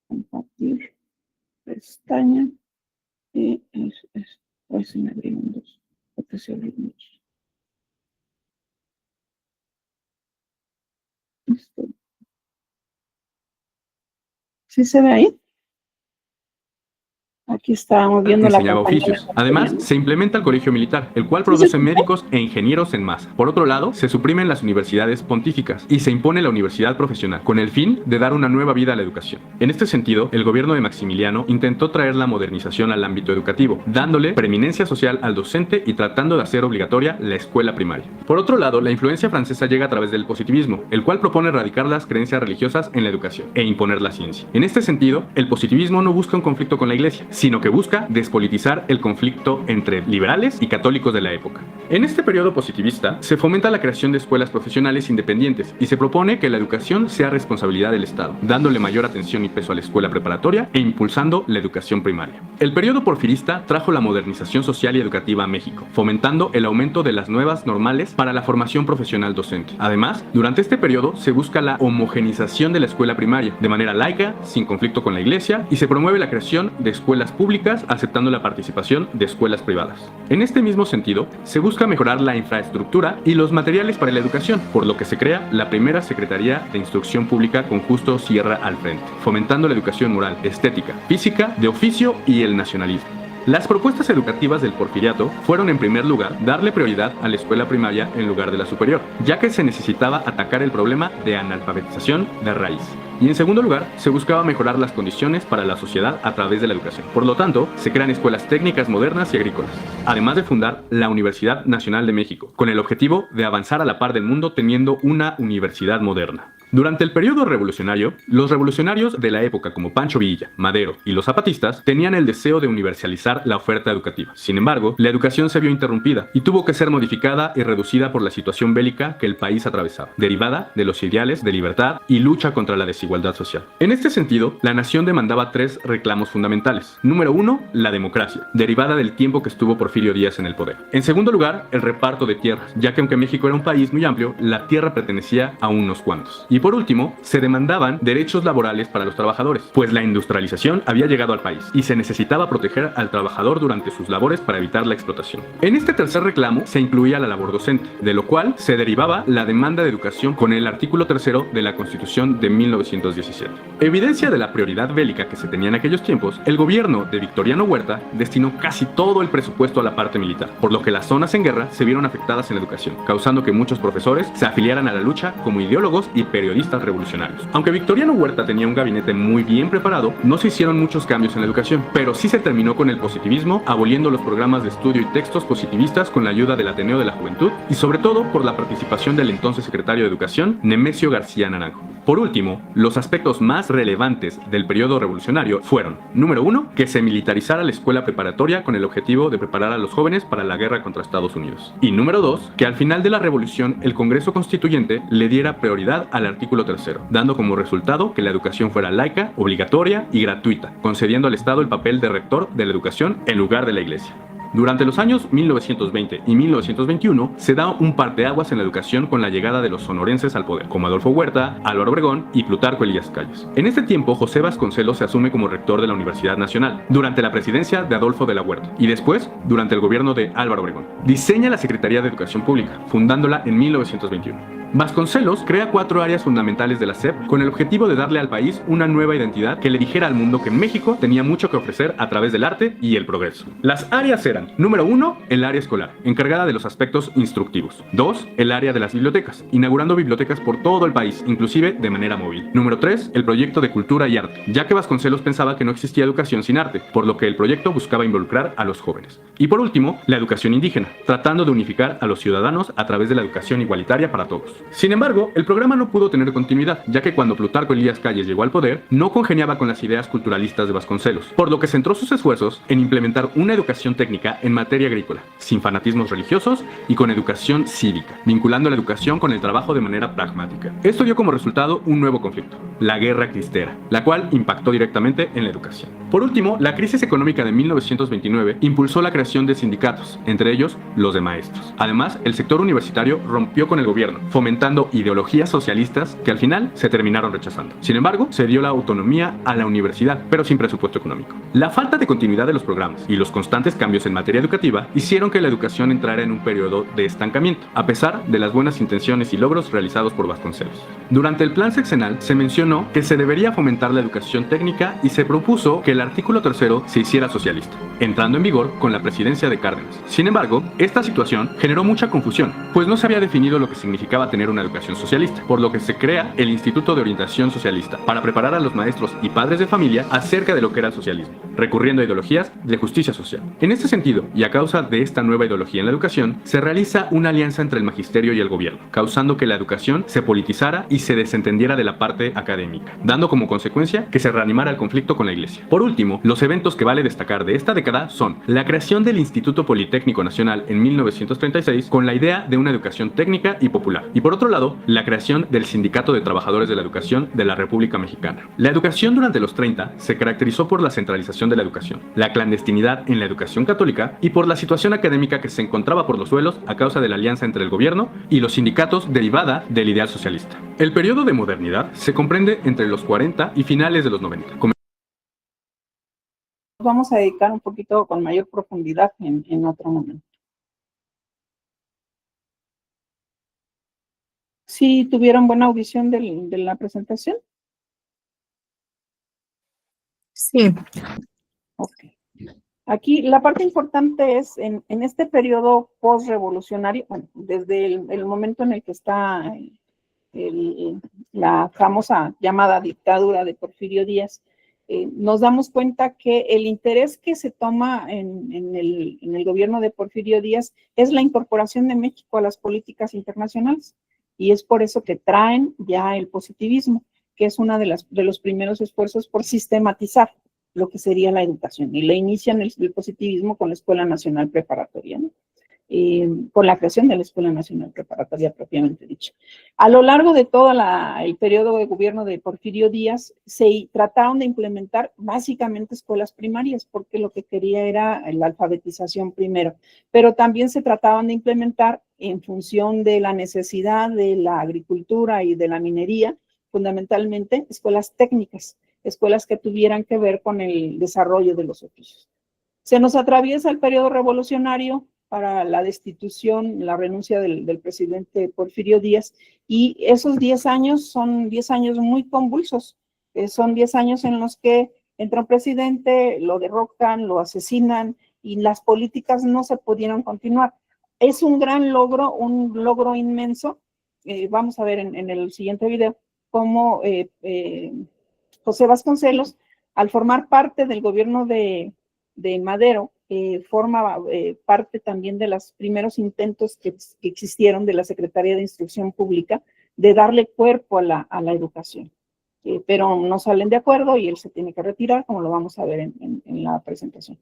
Compartir, pestaña. Y pues se me abrieron dos. Porque se abrieron dos. Listo. ¿Sí se ve ahí? Aquí estábamos viendo la enseñaba campaña oficios. de Además, campaña. se implementa el colegio militar, el cual produce médicos e ingenieros en masa. Por otro lado, se suprimen las universidades pontíficas y se impone la universidad profesional, con el fin de dar una nueva vida a la educación. En este sentido, el gobierno de Maximiliano intentó traer la modernización al ámbito educativo, dándole preeminencia social al docente y tratando de hacer obligatoria la escuela primaria. Por otro lado, la influencia francesa llega a través del positivismo, el cual propone erradicar las creencias religiosas en la educación e imponer la ciencia. En este sentido, el positivismo no busca un conflicto con la Iglesia, sino que busca despolitizar el conflicto entre liberales y católicos de la época. En este periodo positivista, se fomenta la creación de escuelas profesionales independientes y se propone que la educación sea responsabilidad del Estado, dándole mayor atención y peso a la escuela preparatoria e impulsando la educación primaria. El periodo porfirista trajo la modernización social y educativa a México, fomentando el aumento de las nuevas normales para la formación profesional docente. Además, durante este periodo se busca la homogenización de la escuela primaria, de manera laica, sin conflicto con la Iglesia, y se promueve la creación de escuelas públicas, aceptando la participación de escuelas privadas. En este mismo sentido, se busca mejorar la infraestructura y los materiales para la educación, por lo que se crea la primera Secretaría de Instrucción Pública con Justo Sierra al frente, fomentando la educación moral, estética, física, de oficio y el nacionalismo. Las propuestas educativas del porfiriato fueron, en primer lugar, darle prioridad a la escuela primaria en lugar de la superior, ya que se necesitaba atacar el problema de analfabetización de raíz. Y en segundo lugar, se buscaba mejorar las condiciones para la sociedad a través de la educación. Por lo tanto, se crean escuelas técnicas modernas y agrícolas, además de fundar la Universidad Nacional de México, con el objetivo de avanzar a la par del mundo teniendo una universidad moderna. Durante el periodo revolucionario, los revolucionarios de la época como Pancho Villa, Madero y los zapatistas tenían el deseo de universalizar la oferta educativa. Sin embargo, la educación se vio interrumpida y tuvo que ser modificada y reducida por la situación bélica que el país atravesaba, derivada de los ideales de libertad y lucha contra la desigualdad social. En este sentido, la nación demandaba tres reclamos fundamentales. Número 1, la democracia, derivada del tiempo que estuvo Porfirio Díaz en el poder. En segundo lugar, el reparto de tierras, ya que aunque México era un país muy amplio, la tierra pertenecía a unos cuantos. Y por último, se demandaban derechos laborales para los trabajadores, pues la industrialización había llegado al país y se necesitaba proteger al trabajador durante sus labores para evitar la explotación. En este tercer reclamo se incluía la labor docente, de lo cual se derivaba la demanda de educación con el artículo 3 de la Constitución de 1917. Evidencia de la prioridad bélica que se tenía en aquellos tiempos, el gobierno de Victoriano Huerta destinó casi todo el presupuesto a la parte militar, por lo que las zonas en guerra se vieron afectadas en la educación, causando que muchos profesores se afiliaran a la lucha como ideólogos y periodistas revolucionarios. Aunque Victoriano Huerta tenía un gabinete muy bien preparado, no se hicieron muchos cambios en la educación, pero sí se terminó con el positivismo, aboliendo los programas de estudio y textos positivistas con la ayuda del Ateneo de la Juventud y sobre todo por la participación del entonces secretario de Educación, Nemesio García Naranjo. Por último, los aspectos más relevantes del periodo revolucionario fueron: número 1, que se militarizara la escuela preparatoria con el objetivo de preparar a los jóvenes para la guerra contra Estados Unidos. Y número 2, que al final de la revolución el Congreso Constituyente le diera prioridad al artículo 3, dando como resultado que la educación fuera laica, obligatoria y gratuita, concediendo al Estado el papel de rector de la educación en lugar de la Iglesia. Durante los años 1920 y 1921 se da un parteaguas en la educación con la llegada de los sonorenses al poder, como Adolfo Huerta, Álvaro Obregón y Plutarco Elías Calles. En este tiempo, José Vasconcelos se asume como rector de la Universidad Nacional, durante la presidencia de Adolfo de la Huerta, y después, durante el gobierno de Álvaro Obregón. Diseña la Secretaría de Educación Pública, fundándola en 1921. Vasconcelos crea 4 áreas fundamentales de la SEP con el objetivo de darle al país una nueva identidad que le dijera al mundo que México tenía mucho que ofrecer a través del arte y el progreso. Las áreas eran: número 1, el área escolar, encargada de los aspectos instructivos. 2, el área de las bibliotecas, inaugurando bibliotecas por todo el país, inclusive de manera móvil. Número 3, el proyecto de cultura y arte, ya que Vasconcelos pensaba que no existía educación sin arte, por lo que el proyecto buscaba involucrar a los jóvenes. Y por último, la educación indígena, tratando de unificar a los ciudadanos a través de la educación igualitaria para todos. Sin embargo, el programa no pudo tener continuidad, ya que cuando Plutarco Elías Calles llegó al poder, no congeniaba con las ideas culturalistas de Vasconcelos, por lo que centró sus esfuerzos en implementar una educación técnica en materia agrícola, sin fanatismos religiosos y con educación cívica, vinculando la educación con el trabajo de manera pragmática. Esto dio como resultado un nuevo conflicto, la Guerra Cristera, la cual impactó directamente en la educación. Por último, la crisis económica de 1929 impulsó la creación de sindicatos, entre ellos los de maestros. Además, el sector universitario rompió con el gobierno, fomentando ideologías socialistas que al final se terminaron rechazando. Sin embargo, se dio la autonomía a la universidad, pero sin presupuesto económico. La falta de continuidad de los programas y los constantes cambios en materia educativa hicieron que la educación entrara en un periodo de estancamiento, a pesar de las buenas intenciones y logros realizados por Vasconcelos. Durante el plan sexenal se mencionó que se debería fomentar la educación técnica y se propuso que el artículo 3 se hiciera socialista, entrando en vigor con la presidencia de Cárdenas. Sin embargo, esta situación generó mucha confusión, pues no se había definido lo que significaba tener una educación socialista, por lo que se crea el Instituto de Orientación Socialista, para preparar a los maestros y padres de familia acerca de lo que era el socialismo, recurriendo a ideologías de justicia social. En este sentido, y a causa de esta nueva ideología en la educación, se realiza una alianza entre el magisterio y el gobierno, causando que la educación se politizara y se desentendiera de la parte académica, dando como consecuencia que se reanimara el conflicto con la Iglesia. Por último, los eventos que vale destacar de esta década son la creación del Instituto Politécnico Nacional en 1936 con la idea de una educación técnica y popular, y por otro lado, la creación del Sindicato de Trabajadores de la Educación de la República Mexicana. La educación durante los 30 se caracterizó por la centralización de la educación, la clandestinidad en la educación católica y por la situación académica que se encontraba por los suelos a causa de la alianza entre el gobierno y los sindicatos derivada del ideal socialista. El periodo de modernidad se comprende entre los 40 y finales de los 90. Vamos a dedicar un poquito con mayor profundidad en otro momento. ¿Sí tuvieron buena audición de la presentación? Sí. Ok. Aquí la parte importante es en este periodo post-revolucionario, bueno, desde el momento en el que está la famosa llamada dictadura de Porfirio Díaz, nos damos cuenta que el interés que se toma en el gobierno de Porfirio Díaz es la incorporación de México a las políticas internacionales. Y es por eso que traen ya el positivismo, que es uno de los primeros esfuerzos por sistematizar lo que sería la educación. Y le inician el positivismo con la Escuela Nacional Preparatoria, ¿no? Con la creación de la Escuela Nacional Preparatoria propiamente dicha. A lo largo de todo el periodo de gobierno de Porfirio Díaz, se trataron de implementar básicamente escuelas primarias, porque lo que quería era la alfabetización primero, pero también se trataban de implementar en función de la necesidad de la agricultura y de la minería, fundamentalmente escuelas técnicas, escuelas que tuvieran que ver con el desarrollo de los oficios. Se nos atraviesa el periodo revolucionario para la destitución, la renuncia del presidente Porfirio Díaz, y esos 10 años son 10 años muy convulsos, son 10 años en los que entra un presidente, lo derrocan, lo asesinan, y las políticas no se pudieron continuar. Es un gran logro, un logro inmenso. Vamos a ver en el siguiente video cómo José Vasconcelos, al formar parte del gobierno de Madero, forma parte también de los primeros intentos que existieron de la Secretaría de Instrucción Pública de darle cuerpo a la educación. Pero no salen de acuerdo y él se tiene que retirar, como lo vamos a ver en la presentación.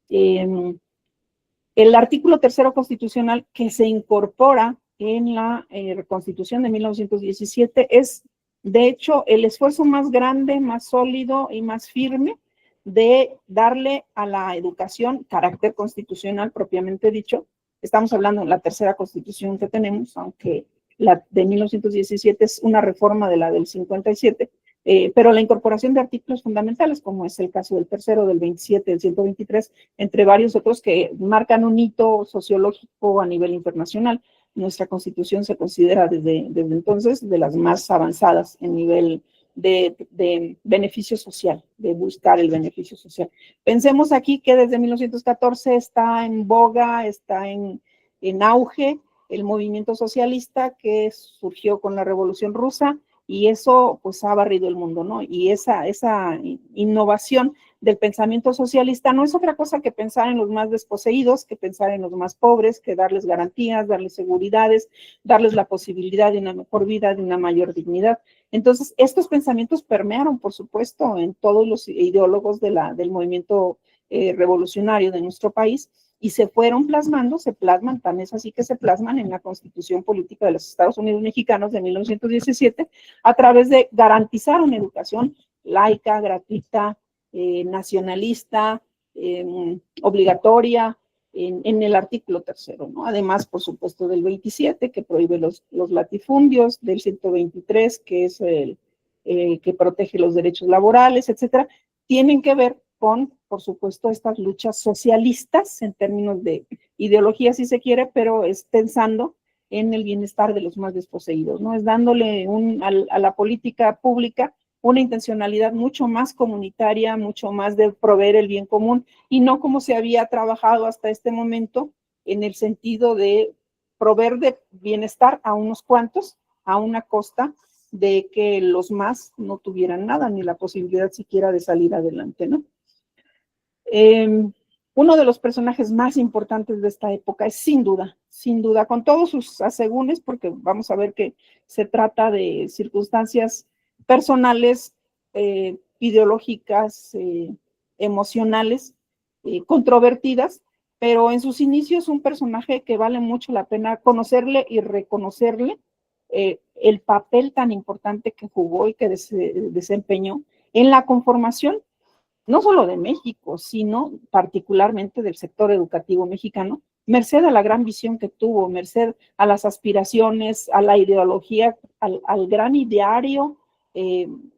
El artículo 3 constitucional que se incorpora en la Constitución de 1917 es, de hecho, el esfuerzo más grande, más sólido y más firme de darle a la educación carácter constitucional propiamente dicho. Estamos hablando de la tercera constitución que tenemos, aunque la de 1917 es una reforma de la del 57, pero la incorporación de artículos fundamentales, como es el caso del 3, del 27, del 123, entre varios otros que marcan un hito sociológico a nivel internacional. Nuestra constitución se considera desde entonces de las más avanzadas en nivel de beneficio social, de buscar el beneficio social. Pensemos aquí que desde 1914 está en boga, está en auge el movimiento socialista que surgió con la Revolución Rusa, y eso pues ha barrido el mundo, ¿no? Y esa innovación del pensamiento socialista no es otra cosa que pensar en los más desposeídos, que pensar en los más pobres, que darles garantías, darles seguridades, darles la posibilidad de una mejor vida, de una mayor dignidad. Entonces, estos pensamientos permearon, por supuesto, en todos los ideólogos del movimiento revolucionario de nuestro país y se fueron plasmando, se plasman, tan es así que se plasman en la Constitución Política de los Estados Unidos Mexicanos de 1917 a través de garantizar una educación laica, gratuita, nacionalista, obligatoria, en el artículo 3, ¿no? Además, por supuesto, del 27, que prohíbe los latifundios, del 123, que es el que protege los derechos laborales, etcétera, tienen que ver con, por supuesto, estas luchas socialistas en términos de ideología, si se quiere, pero es pensando en el bienestar de los más desposeídos, ¿no? Es dándole a la política pública una intencionalidad mucho más comunitaria, mucho más de proveer el bien común y no como se había trabajado hasta este momento en el sentido de proveer de bienestar a unos cuantos a una costa de que los más no tuvieran nada ni la posibilidad siquiera de salir adelante, ¿no? Uno de los personajes más importantes de esta época es sin duda, con todos sus asegúnes, porque vamos a ver que se trata de circunstancias personales, ideológicas, emocionales, controvertidas, pero en sus inicios un personaje que vale mucho la pena conocerle y reconocerle el papel tan importante que jugó y que desempeñó en la conformación no solo de México, sino particularmente del sector educativo mexicano, merced a la gran visión que tuvo, merced a las aspiraciones, a la ideología, al gran ideario,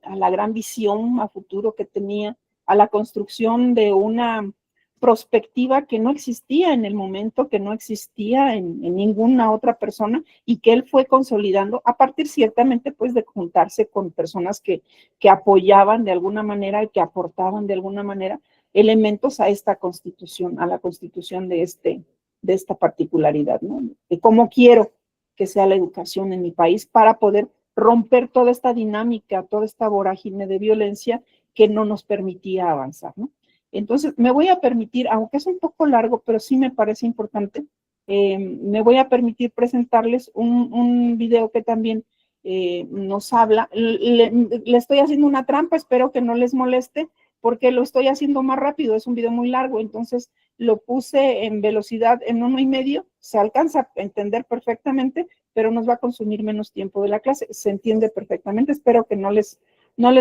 a la gran visión a futuro que tenía, a la construcción de una prospectiva que no existía en el momento, que no existía en ninguna otra persona y que él fue consolidando a partir ciertamente pues de juntarse con personas que apoyaban de alguna manera y que aportaban de alguna manera elementos a esta constitución, a la constitución de esta particularidad, ¿no? De cómo quiero que sea la educación en mi país para poder romper toda esta dinámica, toda esta vorágine de violencia que no nos permitía avanzar, ¿no? Entonces, me voy a permitir, aunque es un poco largo, pero sí me parece importante, me voy a permitir presentarles un video que también nos habla. Le estoy haciendo una trampa, espero que no les moleste, porque lo estoy haciendo más rápido, es un video muy largo, entonces lo puse en velocidad en 1.5, se alcanza a entender perfectamente, pero nos va a consumir menos tiempo de la clase, se entiende perfectamente, espero que no les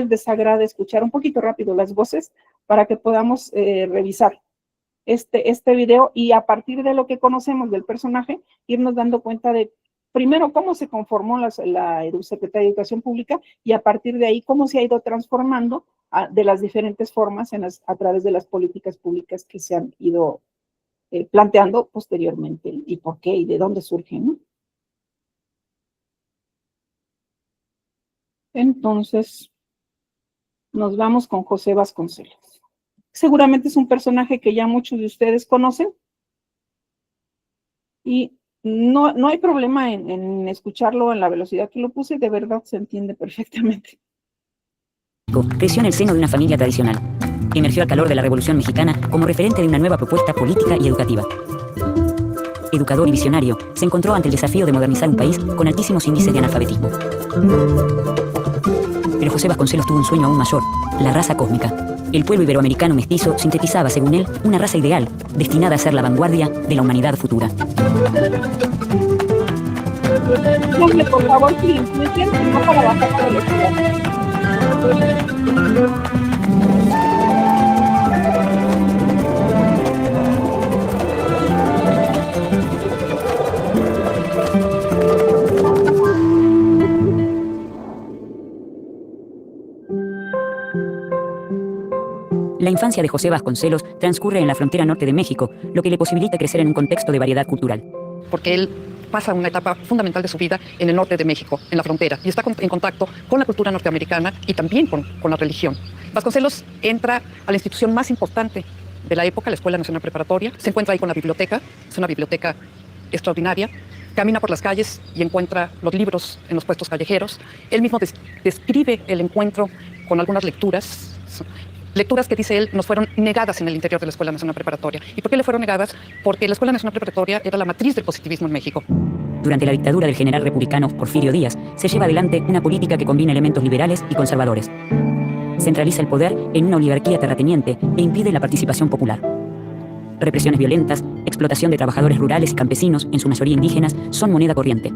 desagrade escuchar un poquito rápido las voces para que podamos revisar este video y a partir de lo que conocemos del personaje, irnos dando cuenta de, primero, cómo se conformó la Secretaría de Educación Pública y a partir de ahí, cómo se ha ido transformando de las diferentes formas a través de las políticas públicas que se han ido planteando posteriormente y por qué y de dónde surgen, ¿no? Entonces, nos vamos con José Vasconcelos. Seguramente es un personaje que ya muchos de ustedes conocen y no hay problema en escucharlo en la velocidad que lo puse, de verdad se entiende perfectamente. Creció en el seno de una familia tradicional. Emergió al calor de la Revolución Mexicana como referente de una nueva propuesta política y educativa. Educador y visionario, se encontró ante el desafío de modernizar un país con altísimos índices de analfabetismo. Pero José Vasconcelos tuvo un sueño aún mayor, la raza cósmica. El pueblo iberoamericano mestizo sintetizaba, según él, una raza ideal, destinada a ser la vanguardia de la humanidad futura. Díganme, por favor, si lo incluyen, no para bajar la velocidad. La infancia de José Vasconcelos transcurre en la frontera norte de México, lo que le posibilita crecer en un contexto de variedad cultural. Porque él pasa una etapa fundamental de su vida en el norte de México, en la frontera, y está en contacto con la cultura norteamericana y también con la religión. Vasconcelos entra a la institución más importante de la época, la Escuela Nacional Preparatoria, se encuentra ahí con la biblioteca, es una biblioteca extraordinaria, camina por las calles y encuentra los libros en los puestos callejeros. Él mismo describe el encuentro con algunas lecturas lecturas que, dice él, nos fueron negadas en el interior de la Escuela Nacional Preparatoria. ¿Y por qué le fueron negadas? Porque la Escuela Nacional Preparatoria era la matriz del positivismo en México. Durante la dictadura del general republicano Porfirio Díaz, se lleva adelante una política que combina elementos liberales y conservadores. Centraliza el poder en una oligarquía terrateniente e impide la participación popular. Represiones violentas, explotación de trabajadores rurales y campesinos, en su mayoría indígenas, son moneda corriente.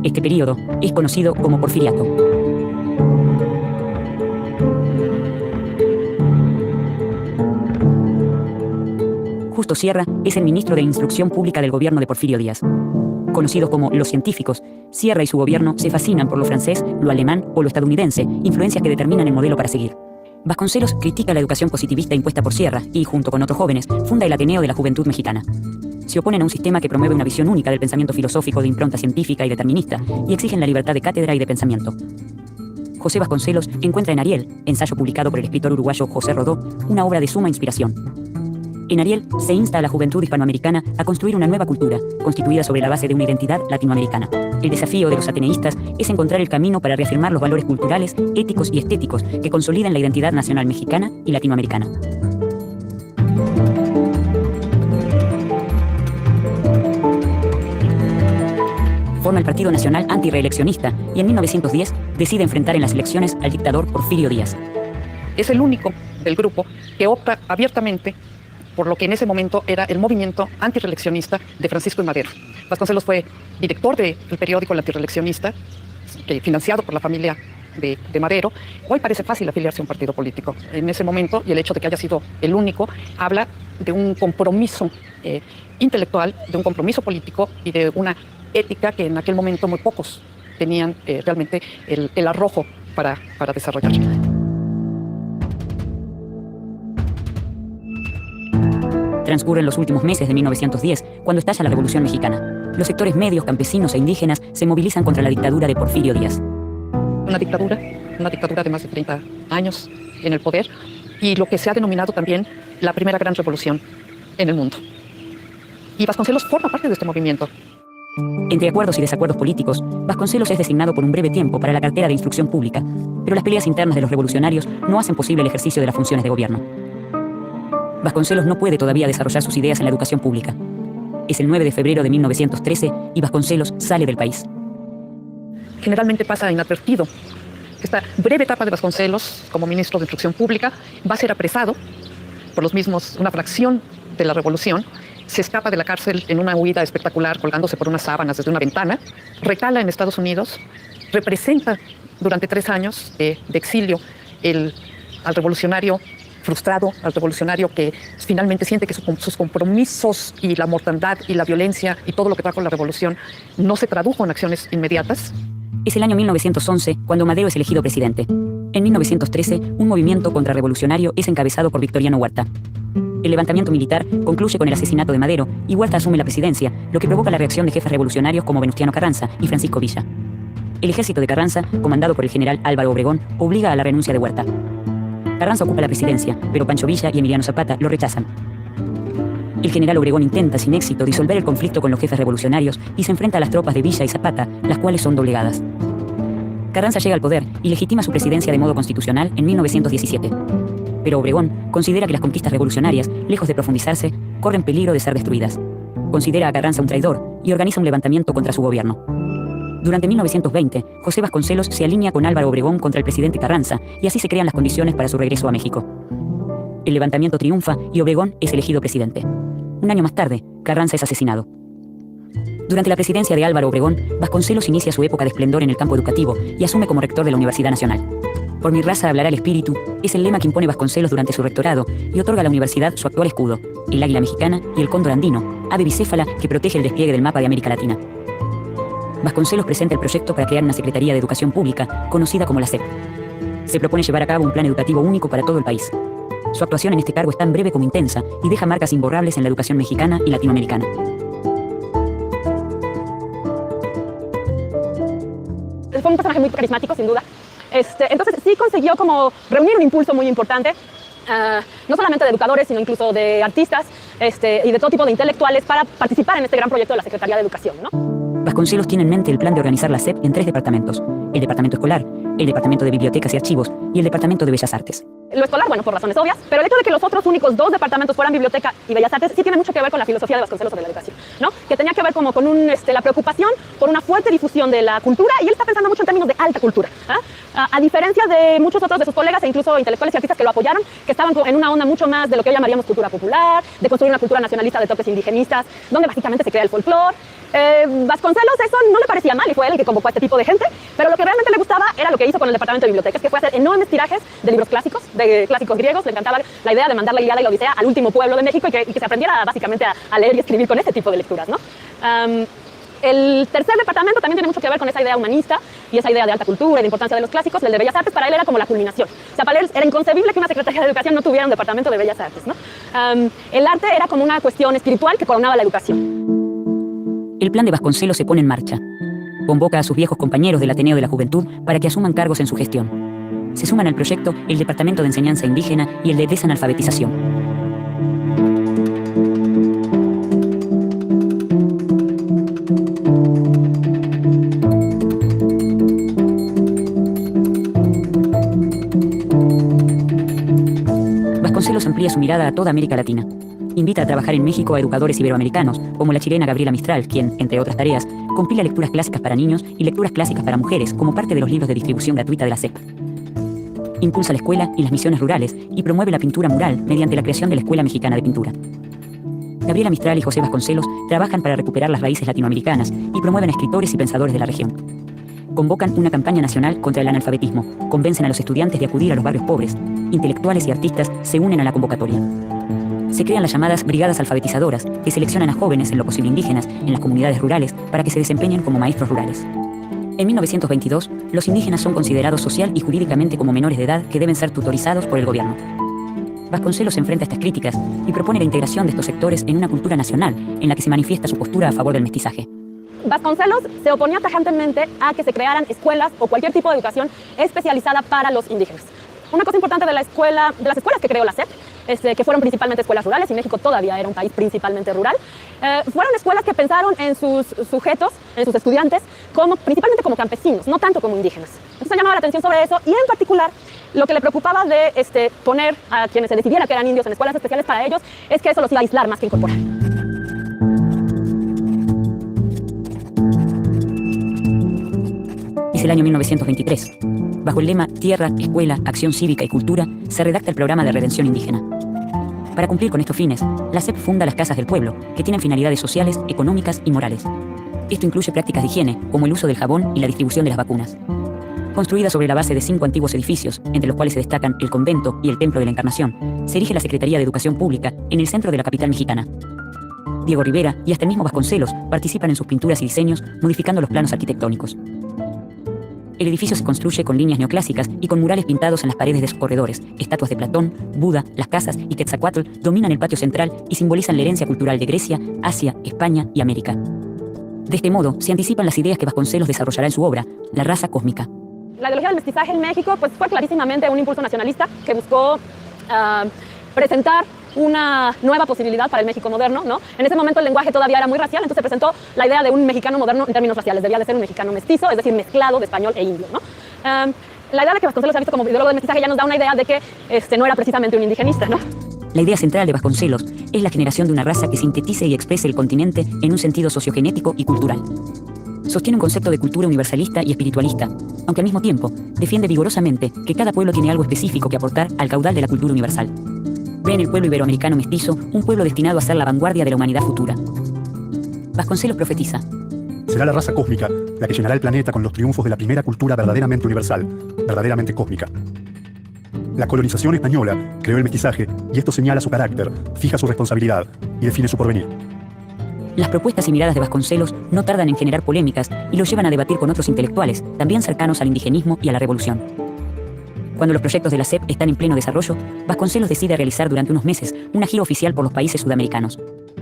Este período es conocido como porfiriato. Justo Sierra es el ministro de Instrucción Pública del gobierno de Porfirio Díaz. Conocidos como los científicos, Sierra y su gobierno se fascinan por lo francés, lo alemán o lo estadounidense, influencias que determinan el modelo para seguir. Vasconcelos critica la educación positivista impuesta por Sierra y, junto con otros jóvenes, funda el Ateneo de la Juventud Mexicana. Se oponen a un sistema que promueve una visión única del pensamiento filosófico de impronta científica y determinista y exigen la libertad de cátedra y de pensamiento. José Vasconcelos encuentra en Ariel, ensayo publicado por el escritor uruguayo José Rodó, una obra de suma inspiración. En Ariel se insta a la juventud hispanoamericana a construir una nueva cultura, constituida sobre la base de una identidad latinoamericana. El desafío de los ateneístas es encontrar el camino para reafirmar los valores culturales, éticos y estéticos que consoliden la identidad nacional mexicana y latinoamericana. Forma el Partido Nacional Antirreeleccionista y en 1910 decide enfrentar en las elecciones al dictador Porfirio Díaz. Es el único del grupo que opta abiertamente por lo que en ese momento era el movimiento antirreeleccionista de Francisco I. Madero. Vasconcelos fue director del periódico El Antirreeleccionista, financiado por la familia de Madero. Hoy parece fácil afiliarse a un partido político. En ese momento, y el hecho de que haya sido el único, habla de un compromiso intelectual, de un compromiso político y de una ética que en aquel momento muy pocos tenían realmente el arrojo para desarrollar. Transcurren los últimos meses de 1910, cuando estalla la Revolución Mexicana. Los sectores medios, campesinos e indígenas se movilizan contra la dictadura de Porfirio Díaz. Una dictadura de más de 30 años en el poder y lo que se ha denominado también la primera gran revolución en el mundo. Y Vasconcelos forma parte de este movimiento. Entre acuerdos y desacuerdos políticos, Vasconcelos es designado por un breve tiempo para la cartera de Instrucción Pública, pero las peleas internas de los revolucionarios no hacen posible el ejercicio de las funciones de gobierno. Vasconcelos no puede todavía desarrollar sus ideas en la educación pública. Es el 9 de febrero de 1913 y Vasconcelos sale del país. Generalmente pasa inadvertido. Esta breve etapa de Vasconcelos como ministro de Instrucción Pública va a ser apresado por los mismos, una fracción de la revolución. Se escapa de la cárcel en una huida espectacular, colgándose por unas sábanas desde una ventana. Recala en Estados Unidos. Representa durante 3 años de exilio al revolucionario frustrado, al revolucionario que finalmente siente que sus compromisos y la mortandad y la violencia y todo lo que trajo la revolución no se tradujo en acciones inmediatas. Es el año 1911 cuando Madero es elegido presidente. En 1913, un movimiento contrarrevolucionario es encabezado por Victoriano Huerta. El levantamiento militar concluye con el asesinato de Madero y Huerta asume la presidencia, lo que provoca la reacción de jefes revolucionarios como Venustiano Carranza y Francisco Villa. El ejército de Carranza, comandado por el general Álvaro Obregón, obliga a la renuncia de Huerta. Carranza ocupa la presidencia, pero Pancho Villa y Emiliano Zapata lo rechazan. El general Obregón intenta, sin éxito, disolver el conflicto con los jefes revolucionarios y se enfrenta a las tropas de Villa y Zapata, las cuales son doblegadas. Carranza llega al poder y legitima su presidencia de modo constitucional en 1917. Pero Obregón considera que las conquistas revolucionarias, lejos de profundizarse, corren peligro de ser destruidas. Considera a Carranza un traidor y organiza un levantamiento contra su gobierno. Durante 1920, José Vasconcelos se alinea con Álvaro Obregón contra el presidente Carranza y así se crean las condiciones para su regreso a México. El levantamiento triunfa y Obregón es elegido presidente. Un año más tarde, Carranza es asesinado. Durante la presidencia de Álvaro Obregón, Vasconcelos inicia su época de esplendor en el campo educativo y asume como rector de la Universidad Nacional. Por mi raza hablará el espíritu es el lema que impone Vasconcelos durante su rectorado y otorga a la universidad su actual escudo, el águila mexicana y el cóndor andino, ave bicéfala que protege el despliegue del mapa de América Latina. Vasconcelos presenta el proyecto para crear una Secretaría de Educación Pública, conocida como la SEP. Se propone llevar a cabo un plan educativo único para todo el país. Su actuación en este cargo es tan breve como intensa y deja marcas imborrables en la educación mexicana y latinoamericana. Fue un personaje muy carismático, sin duda. Entonces sí consiguió como reunir un impulso muy importante, no solamente de educadores, sino incluso de artistas y de todo tipo de intelectuales para participar en este gran proyecto de la Secretaría de Educación, ¿no? Vasconcelos tiene en mente el plan de organizar la SEP en 3 departamentos: el departamento escolar, el departamento de bibliotecas y archivos y el departamento de bellas artes. Lo escolar, bueno, por razones obvias, pero el hecho de que los otros únicos 2 departamentos fueran biblioteca y bellas artes sí tiene mucho que ver con la filosofía de Vasconcelos sobre la educación, ¿no? Que tenía que ver como con la preocupación por una fuerte difusión de la cultura, y él está pensando mucho en términos de alta cultura, a diferencia de muchos otros de sus colegas e incluso intelectuales y artistas que lo apoyaron, que estaban en una onda mucho más de lo que hoy llamaríamos cultura popular, de construir una cultura nacionalista de toques indigenistas, donde básicamente se crea el folclore. Vasconcelos eso no le parecía mal y fue él el que convocó a este tipo de gente, pero lo que realmente le gustaba era lo que hizo con el departamento de bibliotecas, que fue hacer enormes tirajes de libros clásicos, de clásicos griegos. Le encantaba la idea de mandar la Ilíada y la Odisea al último pueblo de México y que se aprendiera básicamente a leer y escribir con ese tipo de lecturas, ¿no? El tercer departamento también tiene mucho que ver con esa idea humanista y esa idea de alta cultura y de importancia de los clásicos. El de Bellas Artes para él era como la culminación. O sea, para él era inconcebible que una Secretaría de Educación no tuviera un departamento de Bellas Artes, ¿no? El arte era como una cuestión espiritual que coronaba la educación. El plan de Vasconcelos se pone en marcha. Convoca a sus viejos compañeros del Ateneo de la Juventud para que asuman cargos en su gestión. Se suman al proyecto el Departamento de Enseñanza Indígena y el de Desanalfabetización. Vasconcelos amplía su mirada a toda América Latina. Invita a trabajar en México a educadores iberoamericanos, como la chilena Gabriela Mistral, quien, entre otras tareas, compila lecturas clásicas para niños y lecturas clásicas para mujeres como parte de los libros de distribución gratuita de la SEP. Impulsa la escuela y las misiones rurales y promueve la pintura mural mediante la creación de la Escuela Mexicana de Pintura. Gabriela Mistral y José Vasconcelos trabajan para recuperar las raíces latinoamericanas y promueven a escritores y pensadores de la región. Convocan una campaña nacional contra el analfabetismo, convencen a los estudiantes de acudir a los barrios pobres, intelectuales y artistas se unen a la convocatoria. Se crean las llamadas brigadas alfabetizadoras, que seleccionan a jóvenes, en lo posible indígenas, en las comunidades rurales, para que se desempeñen como maestros rurales. En 1922, los indígenas son considerados social y jurídicamente como menores de edad que deben ser tutorizados por el gobierno. Vasconcelos se enfrenta a estas críticas y propone la integración de estos sectores en una cultura nacional, en la que se manifiesta su postura a favor del mestizaje. Vasconcelos se oponía tajantemente a que se crearan escuelas o cualquier tipo de educación especializada para los indígenas. Una cosa importante de las escuelas que creó la SEP, que fueron principalmente escuelas rurales, y México todavía era un país principalmente rural, fueron escuelas que pensaron en sus sujetos, en sus estudiantes, principalmente como campesinos, no tanto como indígenas. Entonces llamaba la atención sobre eso, y en particular lo que le preocupaba de poner a quienes se decidiera que eran indios en escuelas especiales para ellos, es que eso los iba a aislar más que incorporar. Es el año 1923. Bajo el lema Tierra, Escuela, Acción Cívica y Cultura, se redacta el programa de redención indígena. Para cumplir con estos fines, la SEP funda las Casas del Pueblo, que tienen finalidades sociales, económicas y morales. Esto incluye prácticas de higiene, como el uso del jabón y la distribución de las vacunas. Construida sobre la base de 5 antiguos edificios, entre los cuales se destacan el convento y el Templo de la Encarnación, se erige la Secretaría de Educación Pública en el centro de la capital mexicana. Diego Rivera y hasta el mismo Vasconcelos participan en sus pinturas y diseños, modificando los planos arquitectónicos. El edificio se construye con líneas neoclásicas y con murales pintados en las paredes de sus corredores. Estatuas de Platón, Buda, las casas y Quetzalcóatl dominan el patio central y simbolizan la herencia cultural de Grecia, Asia, España y América. De este modo, se anticipan las ideas que Vasconcelos desarrollará en su obra, La raza cósmica. La ideología del mestizaje en México fue clarísimamente un impulso nacionalista que buscó presentar una nueva posibilidad para el México moderno, ¿no? En ese momento el lenguaje todavía era muy racial, entonces presentó la idea de un mexicano moderno en términos raciales. Debía de ser un mexicano mestizo, es decir, mezclado de español e indio, ¿no? La idea de que Vasconcelos se ha visto como ideólogo del mestizaje ya nos da una idea de que no era precisamente un indigenista, ¿no? La idea central de Vasconcelos es la generación de una raza que sintetice y exprese el continente en un sentido sociogenético y cultural. Sostiene un concepto de cultura universalista y espiritualista, aunque al mismo tiempo defiende vigorosamente que cada pueblo tiene algo específico que aportar al caudal de la cultura universal. Ve en el pueblo iberoamericano mestizo un pueblo destinado a ser la vanguardia de la humanidad futura. Vasconcelos profetiza: será la raza cósmica la que llenará el planeta con los triunfos de la primera cultura verdaderamente universal, verdaderamente cósmica. La colonización española creó el mestizaje y esto señala su carácter, fija su responsabilidad y define su porvenir. Las propuestas y miradas de Vasconcelos no tardan en generar polémicas y lo llevan a debatir con otros intelectuales, también cercanos al indigenismo y a la revolución. Cuando los proyectos de la SEP están en pleno desarrollo, Vasconcelos decide realizar durante unos meses una gira oficial por los países sudamericanos.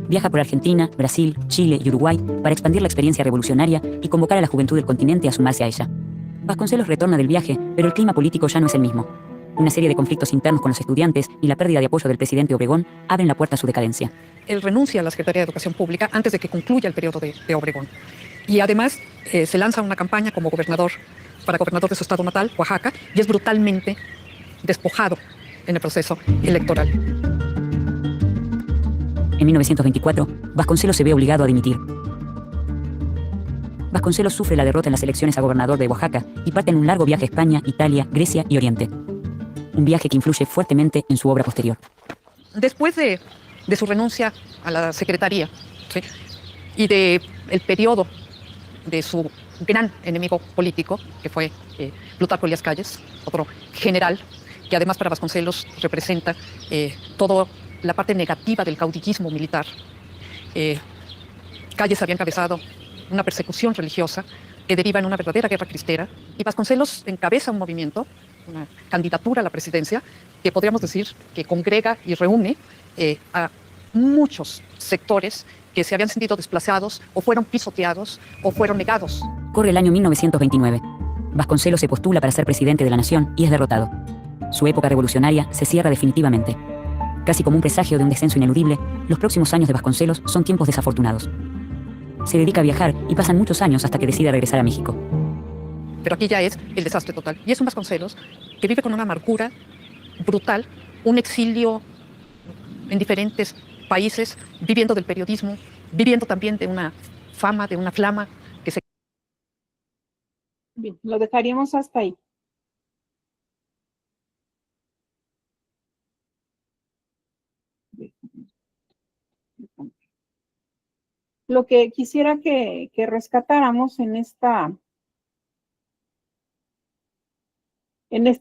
Viaja por Argentina, Brasil, Chile y Uruguay para expandir la experiencia revolucionaria y convocar a la juventud del continente a sumarse a ella. Vasconcelos retorna del viaje, pero el clima político ya no es el mismo. Una serie de conflictos internos con los estudiantes y la pérdida de apoyo del presidente Obregón abren la puerta a su decadencia. Él renuncia a la Secretaría de Educación Pública antes de que concluya el periodo de Obregón. Y además se lanza una campaña como gobernador, para gobernador de su estado natal, Oaxaca, y es brutalmente despojado en el proceso electoral. En 1924, Vasconcelos se ve obligado a dimitir. Vasconcelos sufre la derrota en las elecciones a gobernador de Oaxaca y parte en un largo viaje a España, Italia, Grecia y Oriente. Un viaje que influye fuertemente en su obra posterior. Después de su renuncia a la secretaría, ¿sí?, y del periodo de su gran enemigo político, que fue Plutarco Elías Calles, otro general, que además para Vasconcelos representa toda la parte negativa del caudillismo militar. Calles había encabezado una persecución religiosa que deriva en una verdadera guerra cristera, y Vasconcelos encabeza un movimiento, una candidatura a la presidencia, que podríamos decir que congrega y reúne a muchos sectores que se habían sentido desplazados o fueron pisoteados o fueron negados. Corre el año 1929. Vasconcelos se postula para ser presidente de la nación y es derrotado. Su época revolucionaria se cierra definitivamente. Casi como un presagio de un descenso ineludible, los próximos años de Vasconcelos son tiempos desafortunados. Se dedica a viajar y pasan muchos años hasta que decide regresar a México. Pero aquí ya es el desastre total. Y es un Vasconcelos que vive con una amargura brutal, un exilio en diferentes países, viviendo del periodismo, viviendo también de una fama, de una flama que se... Bien, lo dejaríamos hasta ahí. Lo que quisiera que rescatáramos en esta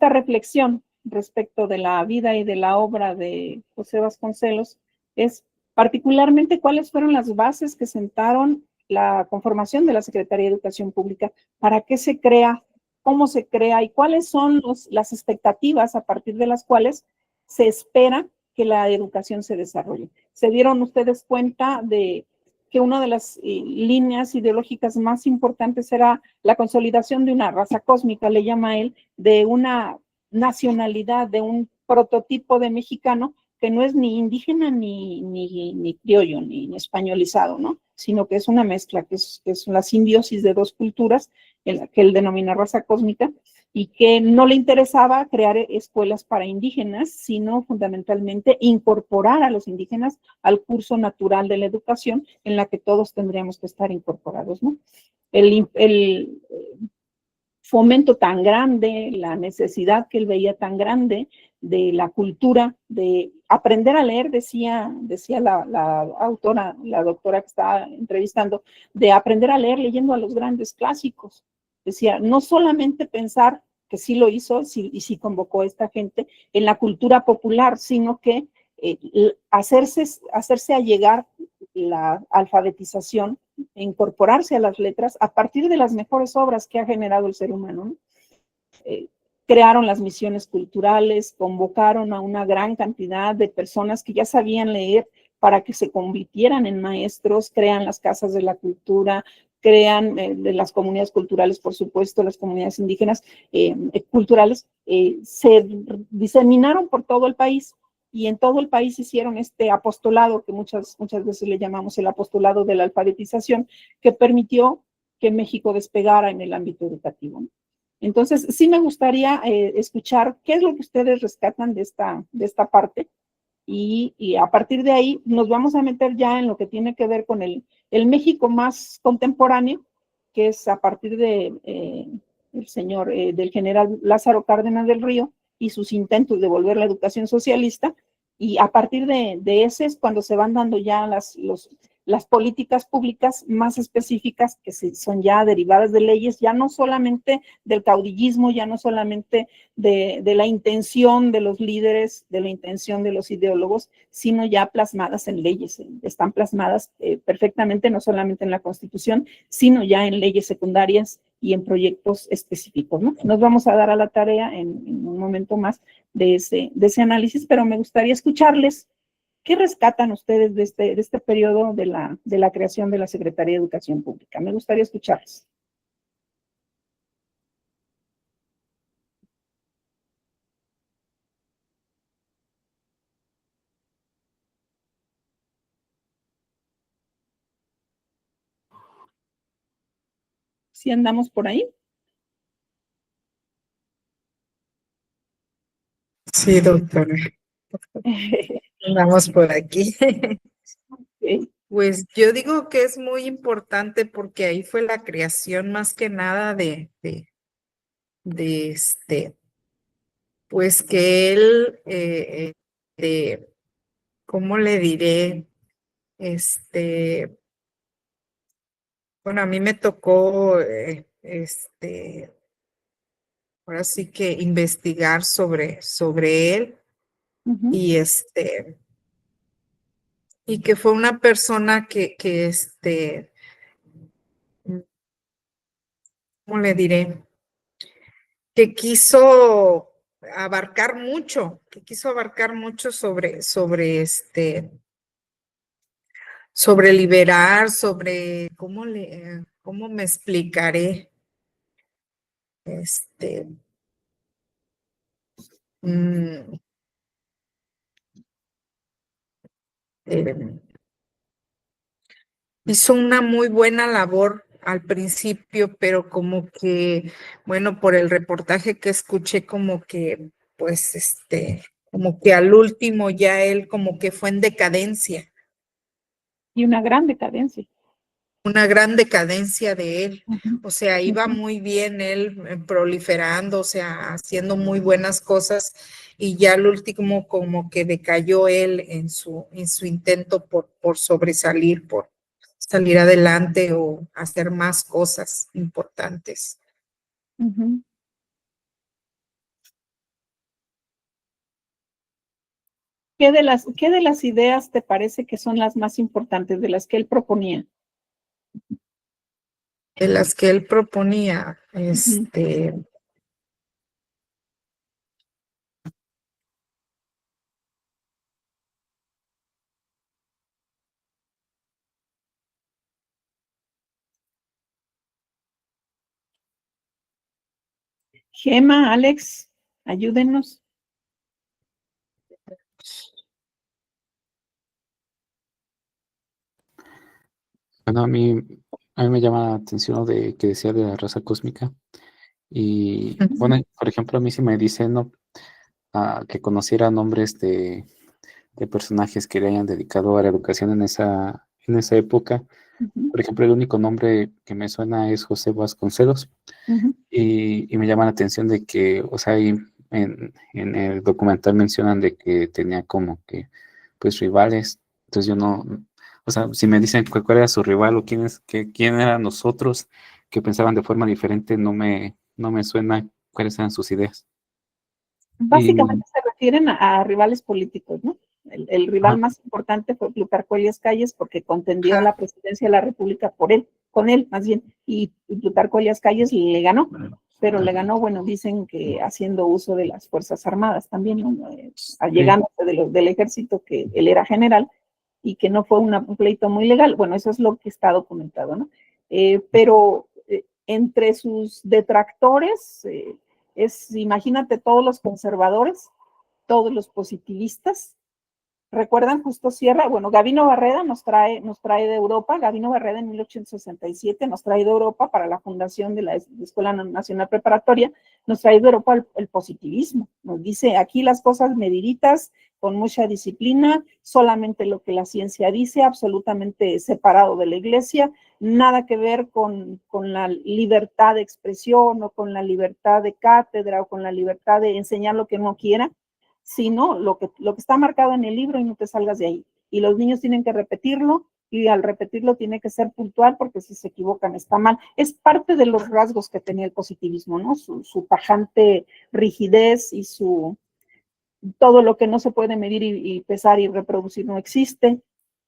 reflexión respecto de la vida y de la obra de José Vasconcelos es particularmente cuáles fueron las bases que sentaron la conformación de la Secretaría de Educación Pública, para qué se crea, cómo se crea y cuáles son las expectativas a partir de las cuales se espera que la educación se desarrolle. ¿Se dieron ustedes cuenta de que una de las líneas ideológicas más importantes era la consolidación de una raza cósmica, le llama él, de una nacionalidad, de un prototipo de mexicano que no es ni indígena ni criollo, ni españolizado, ¿no? Sino que es una mezcla, que es la simbiosis de dos culturas, en la que él denomina raza cósmica, y que no le interesaba crear escuelas para indígenas, sino fundamentalmente incorporar a los indígenas al curso natural de la educación, en la que todos tendríamos que estar incorporados, ¿no? El fomento tan grande, la necesidad que él veía tan grande de la cultura, de aprender a leer, decía la autora, la doctora que estaba entrevistando, de aprender a leer leyendo a los grandes clásicos. Decía, no solamente pensar que sí lo hizo y sí convocó a esta gente en la cultura popular, sino que hacerse allegar la alfabetización, incorporarse a las letras a partir de las mejores obras que ha generado el ser humano, ¿no? Crearon las misiones culturales, convocaron a una gran cantidad de personas que ya sabían leer para que se convirtieran en maestros, crean las casas de la cultura, crean de las comunidades culturales, por supuesto, las comunidades indígenas culturales, se diseminaron por todo el país, y en todo el país hicieron este apostolado que muchas veces le llamamos el apostolado de la alfabetización, que permitió que México despegara en el ámbito educativo, ¿no? Entonces, sí me gustaría escuchar qué es lo que ustedes rescatan de esta parte, y a partir de ahí nos vamos a meter ya en lo que tiene que ver con el México más contemporáneo, que es a partir de del general Lázaro Cárdenas del Río y sus intentos de volver la educación socialista, y a partir de ese es cuando se van dando ya las políticas públicas más específicas, que son ya derivadas de leyes, ya no solamente del caudillismo, ya no solamente de la intención de los líderes, de la intención de los ideólogos, sino ya plasmadas en leyes. Están plasmadas perfectamente, no solamente en la Constitución, sino ya en leyes secundarias y en proyectos específicos, ¿no? Nos vamos a dar a la tarea en un momento más de ese análisis, pero me gustaría escucharles. ¿Qué rescatan ustedes de este periodo de la creación de la Secretaría de Educación Pública? Me gustaría escucharles. ¿Sí andamos por ahí? Sí, doctora. Andamos por aquí. Ok. Pues yo digo que es muy importante porque ahí fue la creación más que nada de pues que él, ¿cómo le diré? Este, bueno, a mí me tocó, ahora sí que investigar sobre él Ujú. y y que fue una persona ¿cómo le diré? Que quiso que quiso abarcar mucho sobre liberar, sobre, ¿cómo me explicaré? Este, mm, eh, hizo una muy buena labor al principio, pero como que, bueno, por el reportaje que escuché, como que, pues, como que al último ya él como que fue en decadencia, Y una gran decadencia. una gran decadencia de él. Ujú, O sea, iba ujú, muy bien él proliferando, o sea, haciendo muy buenas cosas y ya al último como que decayó él en su intento por sobresalir, por salir adelante o hacer más cosas importantes. ujú. ¿Qué de las ideas te parece que son las más importantes de las que él proponía? De las que él proponía, Ujú. Gema, Alex, ayúdenos. Bueno, a mí me llama la atención lo de que decía de la raza cósmica. Y bueno, por ejemplo, a mí sí me dice, ¿no? Que conociera nombres de personajes que le hayan dedicado a la educación en esa época. Ujú, Por ejemplo, el único nombre que me suena es José Vasconcelos. ujú. Y me llama la atención de que, o sea, ahí en el documental mencionan de que tenía como que, pues, rivales. Entonces yo no, o sea, si me dicen cuál era su rival o quién eran nosotros que pensaban de forma diferente, no me suena cuáles eran sus ideas. Y, Básicamente se refieren a rivales políticos, ¿no? El rival ajá, más importante fue Plutarco Elías Calles porque contendió la presidencia de la República por él, con él más bien, y Plutarco Elías Calles le ganó, pero le ganó, bueno, dicen que haciendo uso de las Fuerzas Armadas también, ¿no? sí, Allegándose del ejército, que él era general, y que no fue un pleito muy legal. Bueno, eso es lo que está documentado, ¿no? Pero entre sus detractores, imagínate, todos los conservadores, todos los positivistas. ¿Recuerdan Justo Sierra? Bueno, Gabino Barreda nos trae de Europa. Gabino Barreda en 1867 nos trae de Europa para la fundación de la Escuela Nacional Preparatoria, nos trae de Europa el positivismo. Nos dice aquí las cosas mediditas, con mucha disciplina, solamente lo que la ciencia dice, absolutamente separado de la iglesia, nada que ver con la libertad de expresión o con la libertad de cátedra o con la libertad de enseñar lo que uno quiera, sino lo que está marcado en el libro y no te salgas de ahí. Y los niños tienen que repetirlo y al repetirlo tiene que ser puntual porque si se equivocan está mal. Es parte de los rasgos que tenía el positivismo, ¿no? Su tajante rigidez y todo lo que no se puede medir y pesar y reproducir no existe.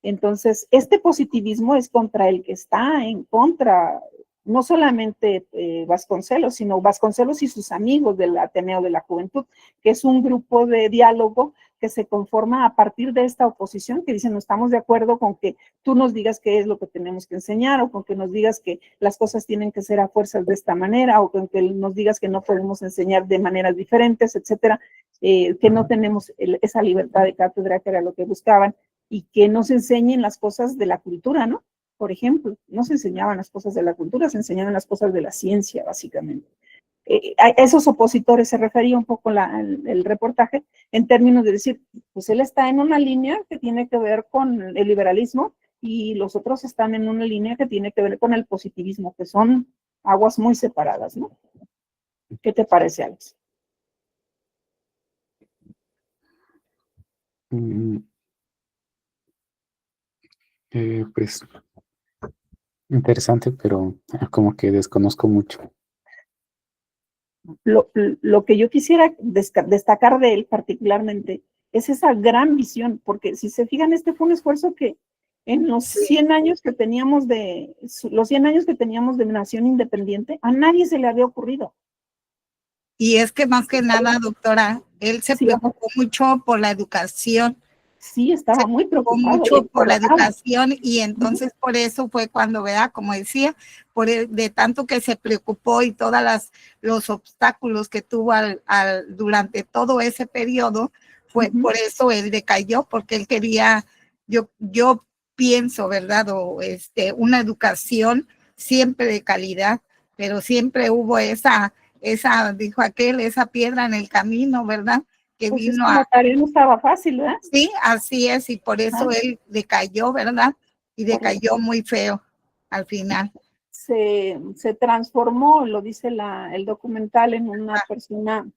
Entonces, este positivismo es contra el que está en contra, no solamente Vasconcelos, sino Vasconcelos y sus amigos del Ateneo de la Juventud, que es un grupo de diálogo que se conforma a partir de esta oposición, que dicen, no estamos de acuerdo con que tú nos digas qué es lo que tenemos que enseñar, o con que nos digas que las cosas tienen que ser a fuerzas de esta manera, o con que nos digas que no podemos enseñar de maneras diferentes, etcétera, que no tenemos esa libertad de cátedra que era lo que buscaban, y que no se enseñen las cosas de la cultura, ¿no? Por ejemplo, no se enseñaban las cosas de la cultura, se enseñaban las cosas de la ciencia, básicamente. a esos opositores se refería un poco el reportaje en términos de decir, pues él está en una línea que tiene que ver con el liberalismo y los otros están en una línea que tiene que ver con el positivismo, que son aguas muy separadas, ¿no? ¿Qué te parece, Alex? Mm, pues interesante, pero como que desconozco mucho. Lo que yo quisiera destacar de él particularmente es esa gran visión, porque si se fijan, este fue un esfuerzo que en los 100 años que teníamos los 100 años que teníamos de nación independiente, a nadie se le había ocurrido. Y es que más que nada, doctora, él se preocupó mucho por la educación. Sí, estaba muy preocupado. Mucho por la educación y entonces por eso fue cuando, ¿verdad? Como decía, de tanto que se preocupó y todos los obstáculos que tuvo durante todo ese periodo, fue por eso él decayó, porque él quería, yo pienso, ¿verdad? Una educación siempre de calidad, pero siempre hubo esa, dijo aquel, esa piedra en el camino, ¿verdad? Que pues vino la tarea no estaba fácil, ¿verdad? Sí, así es, y por eso él decayó, ¿verdad? Y decayó muy feo al final. Se transformó, lo dice el documental, en una persona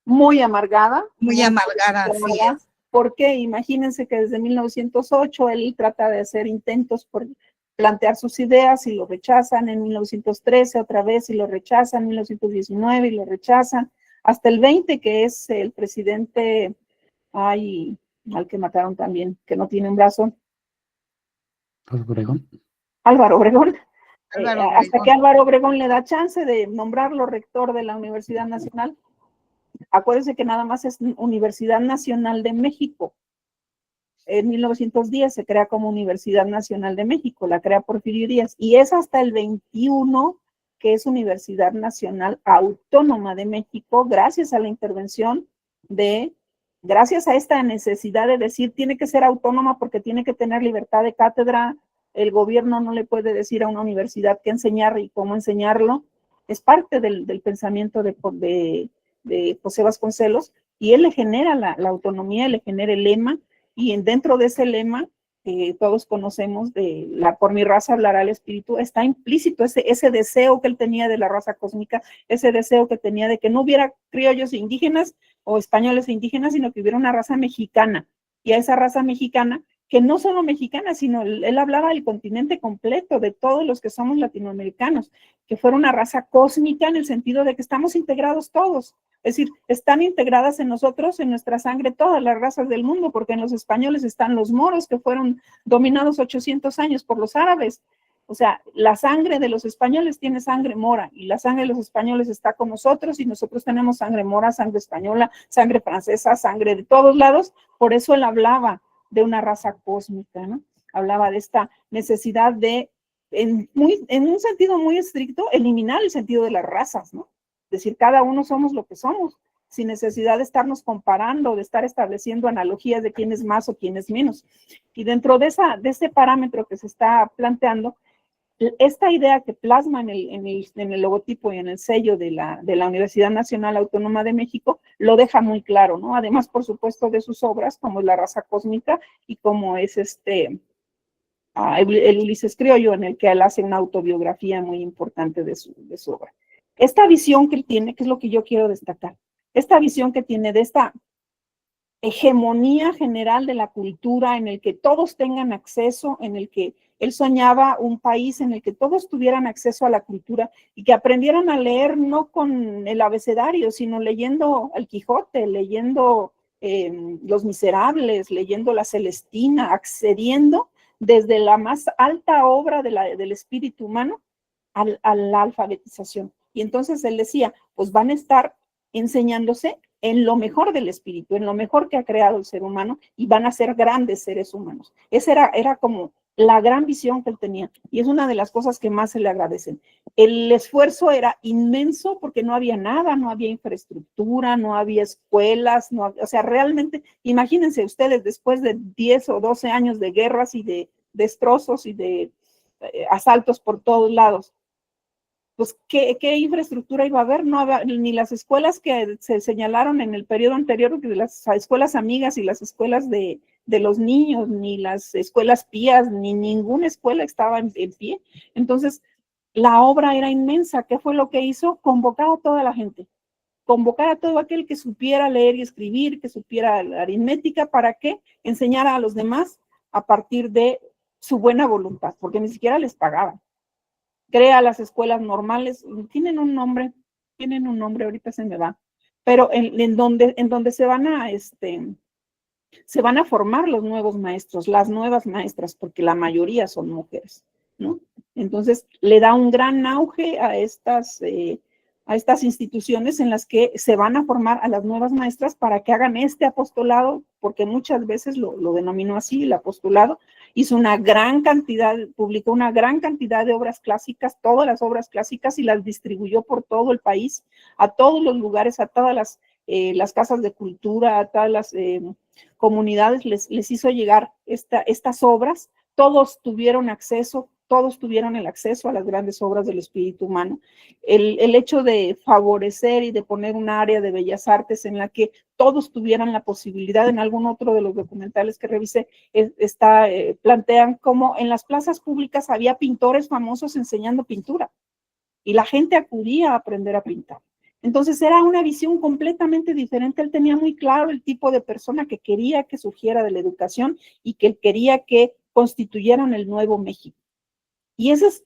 muy amargada. Muy amargada, así es. Porque imagínense que desde 1908 él trata de hacer intentos por plantear sus ideas y lo rechazan, en 1913 otra vez y lo rechazan, en 1919 y lo rechazan, hasta el 20 que es el presidente, al que mataron también, que no tiene un brazo. Álvaro Obregón. Hasta que Álvaro Obregón le da chance de nombrarlo rector de la Universidad Nacional. Acuérdense que nada más es Universidad Nacional de México. En 1910 se crea como Universidad Nacional de México, la crea Porfirio Díaz, y es hasta el 21 que es Universidad Nacional Autónoma de México, gracias a la intervención gracias a esta necesidad de decir, tiene que ser autónoma porque tiene que tener libertad de cátedra, el gobierno no le puede decir a una universidad qué enseñar y cómo enseñarlo, es parte del pensamiento de José Vasconcelos, y él le genera la autonomía, le genera el lema, y dentro de ese lema, todos conocemos, por mi raza hablará el espíritu, está implícito ese deseo que él tenía de la raza cósmica, ese deseo que tenía de que no hubiera criollos e indígenas o españoles e indígenas, sino que hubiera una raza mexicana, y a esa raza mexicana, que no solo mexicana, sino él hablaba del continente completo, de todos los que somos latinoamericanos, que fuera una raza cósmica en el sentido de que estamos integrados todos, es decir, están integradas en nosotros, en nuestra sangre, todas las razas del mundo, porque en los españoles están los moros, que fueron dominados 800 años por los árabes. O sea, la sangre de los españoles tiene sangre mora, y la sangre de los españoles está con nosotros, y nosotros tenemos sangre mora, sangre española, sangre francesa, sangre de todos lados. Por eso él hablaba de una raza cósmica, ¿no? Hablaba de esta necesidad de, en un sentido muy estricto, eliminar el sentido de las razas, ¿no? Es decir, cada uno somos lo que somos, sin necesidad de estarnos comparando, de estar estableciendo analogías de quién es más o quién es menos. Y dentro de ese parámetro que se está planteando, esta idea que plasma en el logotipo y en el sello de la Universidad Nacional Autónoma de México, lo deja muy claro, ¿no? Además, por supuesto, de sus obras, como es La raza cósmica y como es el Ulises Criollo, en el que él hace una autobiografía muy importante de su obra. Esta visión que él tiene, que es lo que yo quiero destacar, esta visión que tiene de esta hegemonía general de la cultura en el que todos tengan acceso, en el que él soñaba un país en el que todos tuvieran acceso a la cultura y que aprendieran a leer no con el abecedario, sino leyendo El Quijote, leyendo Los Miserables, leyendo La Celestina, accediendo desde la más alta obra del espíritu humano a la alfabetización. Y entonces él decía, pues van a estar enseñándose en lo mejor del espíritu, en lo mejor que ha creado el ser humano, y van a ser grandes seres humanos. Esa era como la gran visión que él tenía, y es una de las cosas que más se le agradecen. El esfuerzo era inmenso porque no había nada, no había infraestructura, no había escuelas, o sea, realmente, imagínense ustedes, después de 10 o 12 años de guerras y de destrozos y de asaltos por todos lados, pues, ¿qué infraestructura iba a haber? No había, ni las escuelas que se señalaron en el periodo anterior, de las escuelas amigas y las escuelas de los niños, ni las escuelas pías, ni ninguna escuela estaba en pie. Entonces, la obra era inmensa. ¿Qué fue lo que hizo? Convocar a toda la gente. Convocar a todo aquel que supiera leer y escribir, que supiera la aritmética, para que enseñara a los demás a partir de su buena voluntad, porque ni siquiera les pagaban. Crea las escuelas normales, tienen un nombre, ahorita se me va, pero en donde se van a formar los nuevos maestros, las nuevas maestras, porque la mayoría son mujeres, ¿no? Entonces, le da un gran auge a estas instituciones en las que se van a formar a las nuevas maestras para que hagan este apostolado, porque muchas veces lo denominó así, el apostolado. Hizo una gran cantidad, publicó una gran cantidad de obras clásicas, todas las obras clásicas, y las distribuyó por todo el país, a todos los lugares, a todas las casas de cultura, a todas las comunidades, les hizo llegar estas obras. Todos tuvieron acceso, todos tuvieron el acceso a las grandes obras del espíritu humano. El hecho de favorecer y de poner un área de bellas artes en la que todos tuvieran la posibilidad, en algún otro de los documentales que revisé, plantean cómo en las plazas públicas había pintores famosos enseñando pintura y la gente acudía a aprender a pintar. Entonces era una visión completamente diferente. Él tenía muy claro el tipo de persona que quería que surgiera de la educación y que él quería que constituyeran el nuevo México. Y eso es,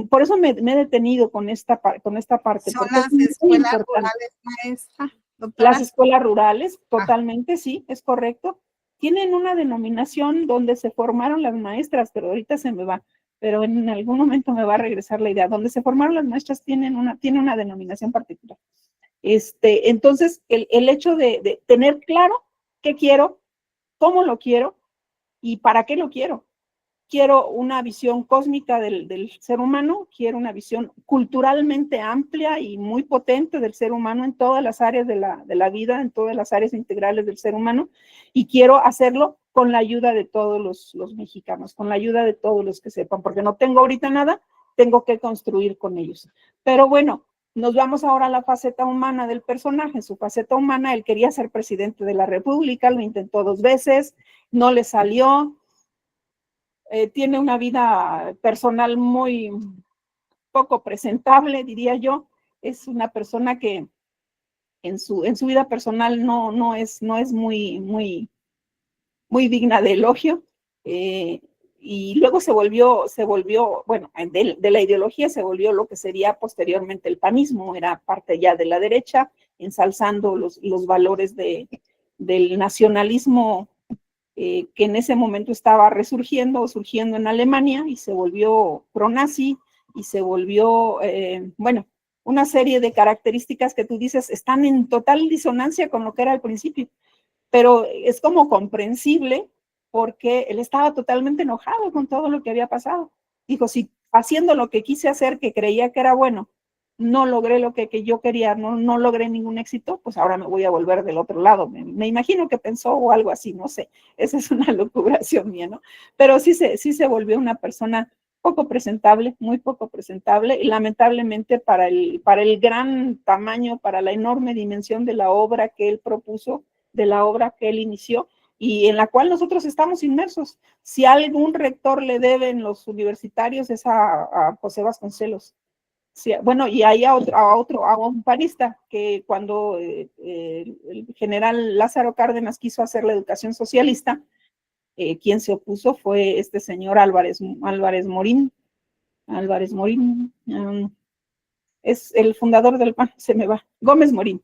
por eso me he detenido con esta parte. Son las escuelas rurales, maestra. Doctora. Las escuelas rurales, totalmente, sí, es correcto. Tienen una denominación donde se formaron las maestras, pero ahorita se me va. Pero en algún momento me va a regresar la idea. Donde se formaron las maestras tiene una denominación particular. Entonces, el hecho de tener claro qué quiero, cómo lo quiero y para qué lo quiero. Quiero una visión cósmica del ser humano, quiero una visión culturalmente amplia y muy potente del ser humano en todas las áreas de la vida, en todas las áreas integrales del ser humano, y quiero hacerlo con la ayuda de todos los mexicanos, con la ayuda de todos los que sepan, porque no tengo ahorita nada, tengo que construir con ellos. Pero bueno, nos vamos ahora a la faceta humana del personaje. En su faceta humana, él quería ser presidente de la República, lo intentó 2 veces, no le salió. Tiene una vida personal muy poco presentable, diría yo. Es una persona que en su vida personal no es muy digna de elogio. Y luego se volvió, bueno, de la ideología se volvió lo que sería posteriormente el panismo. Era parte ya de la derecha, ensalzando los valores del nacionalismo que en ese momento estaba surgiendo en Alemania, y se volvió pro-nazi y se volvió, bueno, una serie de características que tú dices están en total disonancia con lo que era al principio, pero es como comprensible porque él estaba totalmente enojado con todo lo que había pasado. Dijo, si haciendo lo que quise hacer, que creía que era bueno, no logré lo que yo quería, no logré ningún éxito, pues ahora me voy a volver del otro lado. Me imagino que pensó o algo así, no sé, esa es una lucubración mía, ¿no? Pero sí se volvió una persona poco presentable, muy poco presentable, y lamentablemente para el gran tamaño, para la enorme dimensión de la obra que él propuso, de la obra que él inició, y en la cual nosotros estamos inmersos. Si algún rector le deben los universitarios es a José Vasconcelos. Sí, bueno, y hay a un panista que cuando el general Lázaro Cárdenas quiso hacer la educación socialista, quien se opuso fue este señor Álvarez Morín. Es el fundador del PAN, se me va. Gómez Morín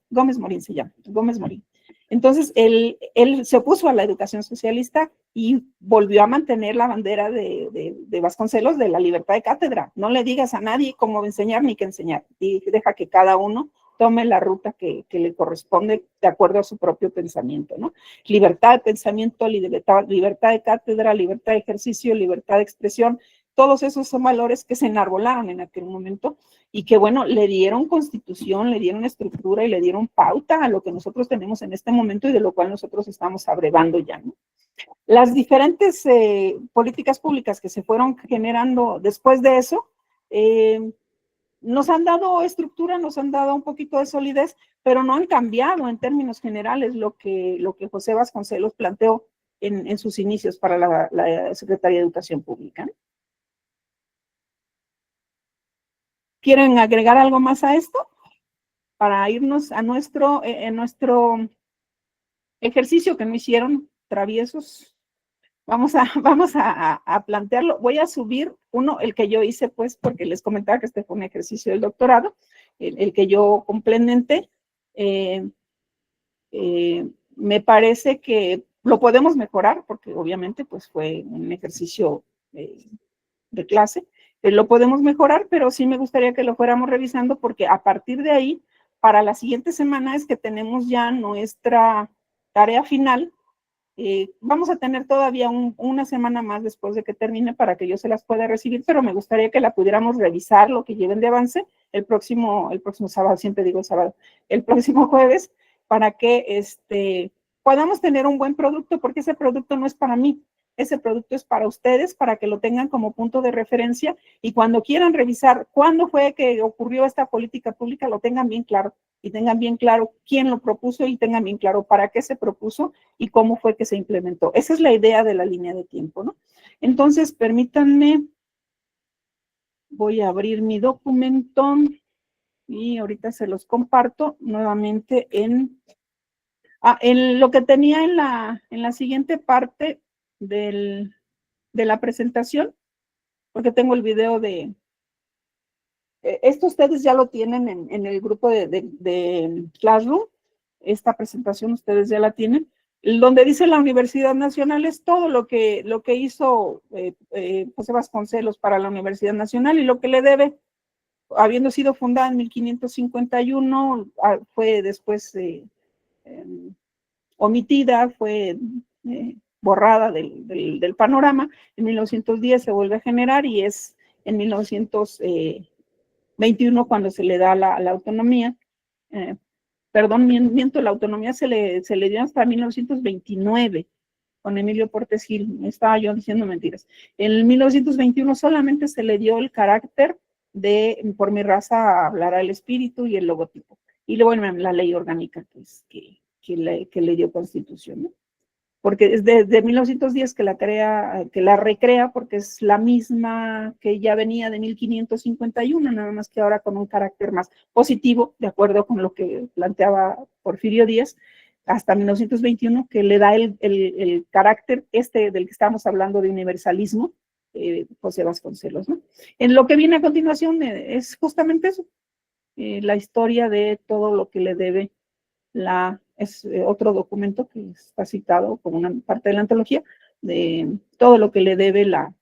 se llama, Gómez Morín. Entonces, él se opuso a la educación socialista y volvió a mantener la bandera de Vasconcelos de la libertad de cátedra. No le digas a nadie cómo enseñar ni qué enseñar. Y deja que cada uno tome la ruta que le corresponde de acuerdo a su propio pensamiento, ¿no? Libertad de pensamiento, libertad de cátedra, libertad de ejercicio, libertad de expresión. Todos esos son valores que se enarbolaron en aquel momento y que, bueno, le dieron constitución, le dieron estructura y le dieron pauta a lo que nosotros tenemos en este momento y de lo cual nosotros estamos abrevando ya, ¿no? Las diferentes políticas públicas que se fueron generando después de eso, nos han dado estructura, nos han dado un poquito de solidez, pero no han cambiado en términos generales lo que José Vasconcelos planteó en sus inicios para la Secretaría de Educación Pública. ¿Quieren agregar algo más a esto? Para irnos a nuestro ejercicio que no hicieron, traviesos. Vamos a plantearlo. Voy a subir uno, el que yo hice, pues, porque les comentaba que este fue un ejercicio del doctorado, el que yo complementé. Me parece que lo podemos mejorar, porque obviamente, pues, fue un ejercicio de clase. Lo podemos mejorar, pero sí me gustaría que lo fuéramos revisando, porque a partir de ahí, para la siguiente semana es que tenemos ya nuestra tarea final. Vamos a tener todavía una semana más después de que termine para que yo se las pueda recibir, pero me gustaría que la pudiéramos revisar, lo que lleven de avance, el próximo sábado, siempre digo sábado, el próximo jueves, para que podamos tener un buen producto, porque ese producto no es para mí, ese producto es para ustedes, para que lo tengan como punto de referencia, y cuando quieran revisar cuándo fue que ocurrió esta política pública, lo tengan bien claro, y tengan bien claro quién lo propuso, y tengan bien claro para qué se propuso, y cómo fue que se implementó. Esa es la idea de la línea de tiempo, ¿no? Entonces, permítanme, voy a abrir mi documento, y ahorita se los comparto nuevamente en lo que tenía en la siguiente parte de la presentación, porque tengo el video de... esto ustedes ya lo tienen en el grupo de Classroom, esta presentación ustedes ya la tienen, donde dice la Universidad Nacional es todo lo que hizo José Vasconcelos para la Universidad Nacional y lo que le debe, habiendo sido fundada en 1551, fue después omitida, fue borrada del panorama. En 1910 se vuelve a generar y es en 1921 cuando se le da la autonomía. Miento, la autonomía se le dio hasta 1929 con Emilio Portes Gil. Estaba yo diciendo mentiras. En 1921 solamente se le dio el carácter de por mi raza hablará el espíritu y el logotipo. Y luego la ley orgánica que le dio constitución, ¿no? Porque es desde 1910 que la recrea, porque es la misma que ya venía de 1551, nada más que ahora con un carácter más positivo, de acuerdo con lo que planteaba Porfirio Díaz, hasta 1921, que le da el carácter del que estamos hablando de universalismo, José Vasconcelos, ¿no? En lo que viene a continuación es justamente eso, la historia de todo lo que le debe es otro documento que está citado como una parte de la antología, de todo lo que le debe la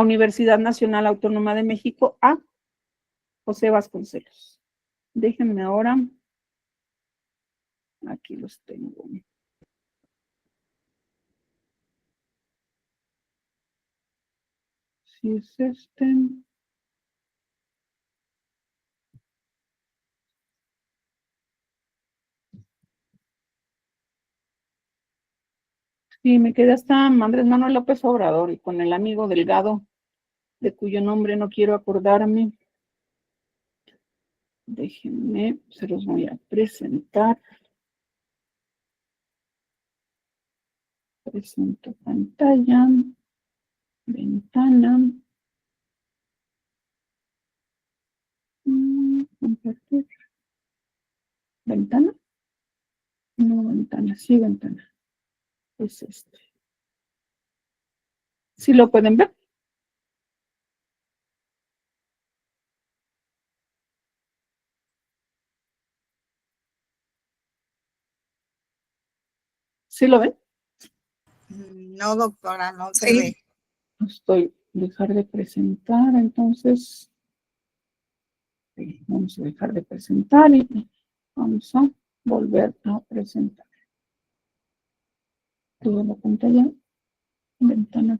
Universidad Nacional Autónoma de México a José Vasconcelos. Déjenme ahora, aquí los tengo. Si es este... Sí, me quedé hasta Andrés Manuel López Obrador y con el amigo Delgado, de cuyo nombre no quiero acordarme. Déjenme, se los voy a presentar. Presento pantalla, ventana. Compartir. ¿Ventana? No, ventana, sí, ventana. Es este. ¿Sí lo pueden ver? ¿Sí lo ven? No, doctora, no se Sí. ve. Estoy dejar de presentar, entonces vamos a dejar de presentar y vamos a volver a presentar. Toda la pantalla, ventana,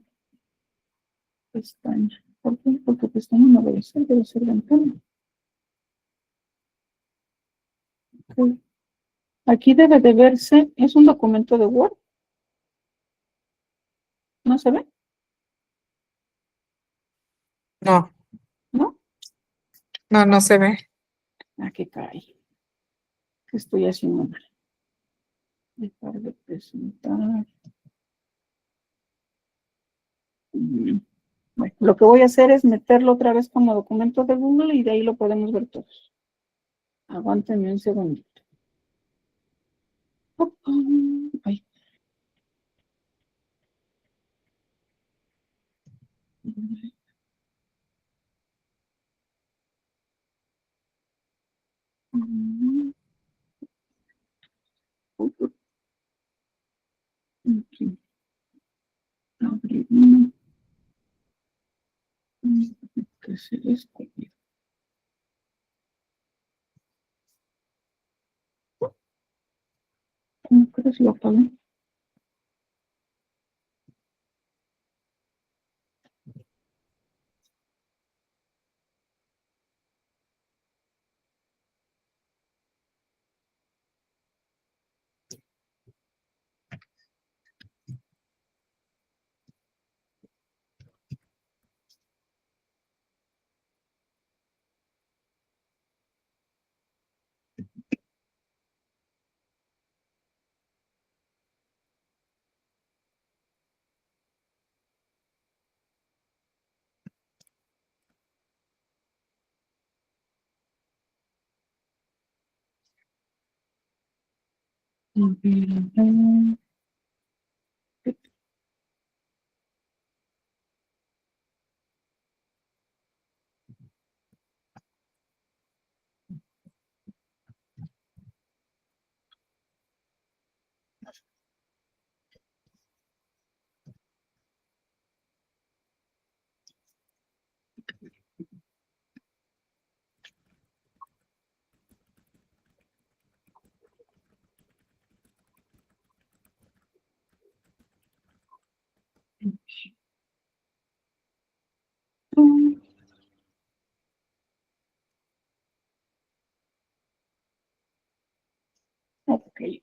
pestaña. ¿Por qué? Porque pestaña no debe ser ventana. Okay. Aquí debe de verse, es un documento de Word. ¿No se ve? No, ¿no? no se ve. Ah, qué caray. ¿Qué estoy haciendo mal? Dejar de presentar. Bueno, lo que voy a hacer es meterlo otra vez como documento de Google y de ahí lo podemos ver todos. Aguántenme un segundito. Ay. Aquí. Abrir uno. Que se descubrió. ¿Cómo crees lo apagué?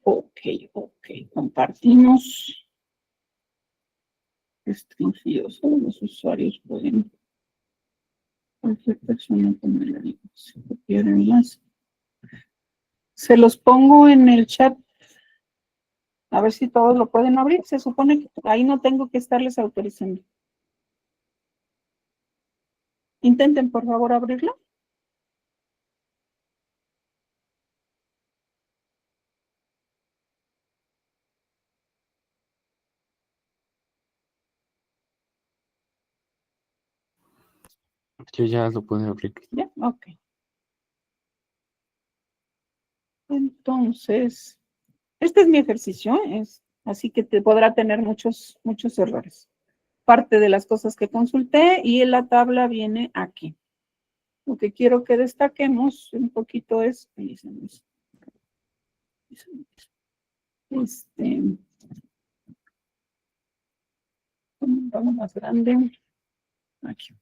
Ok. Compartimos. Restringido. Solo los usuarios pueden. Cualquier persona con el enlace. Copiar enlace. Se los pongo en el chat. A ver si todos lo pueden abrir. Se supone que ahí no tengo que estarles autorizando. Intenten, por favor, abrirlo. Yo ya lo puedo abrir. Ya, ok. Entonces, este es mi ejercicio, así que te podrá tener muchos errores. Parte de las cosas que consulté y en la tabla viene aquí. Lo que quiero que destaquemos un poquito es, vamos más grande, aquí.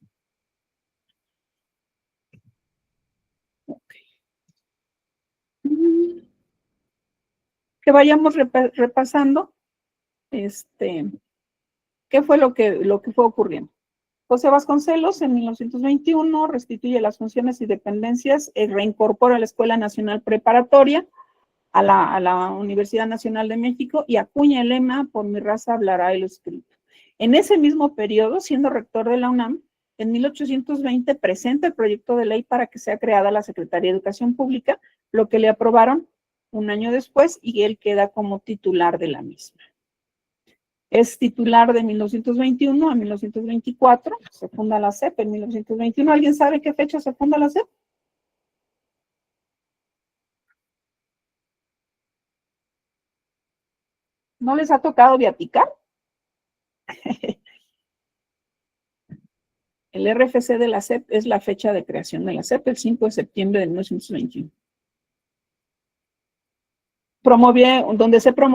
Ok. Que vayamos repasando, qué fue lo que fue ocurriendo. José Vasconcelos, en 1921, restituye las funciones y dependencias, reincorpora la Escuela Nacional Preparatoria a la Universidad Nacional de México y acuña el lema, por mi raza hablará el escrito. En ese mismo periodo, siendo rector de la UNAM, en 1820 presenta el proyecto de ley para que sea creada la Secretaría de Educación Pública, lo que le aprobaron un año después y él queda como titular de la misma. Es titular de 1921 a 1924, se funda la SEP en 1921. ¿Alguien sabe qué fecha se funda la SEP? ¿No les ha tocado viaticar? El RFC de la SEP es la fecha de creación de la SEP, el 5 de septiembre de 1921.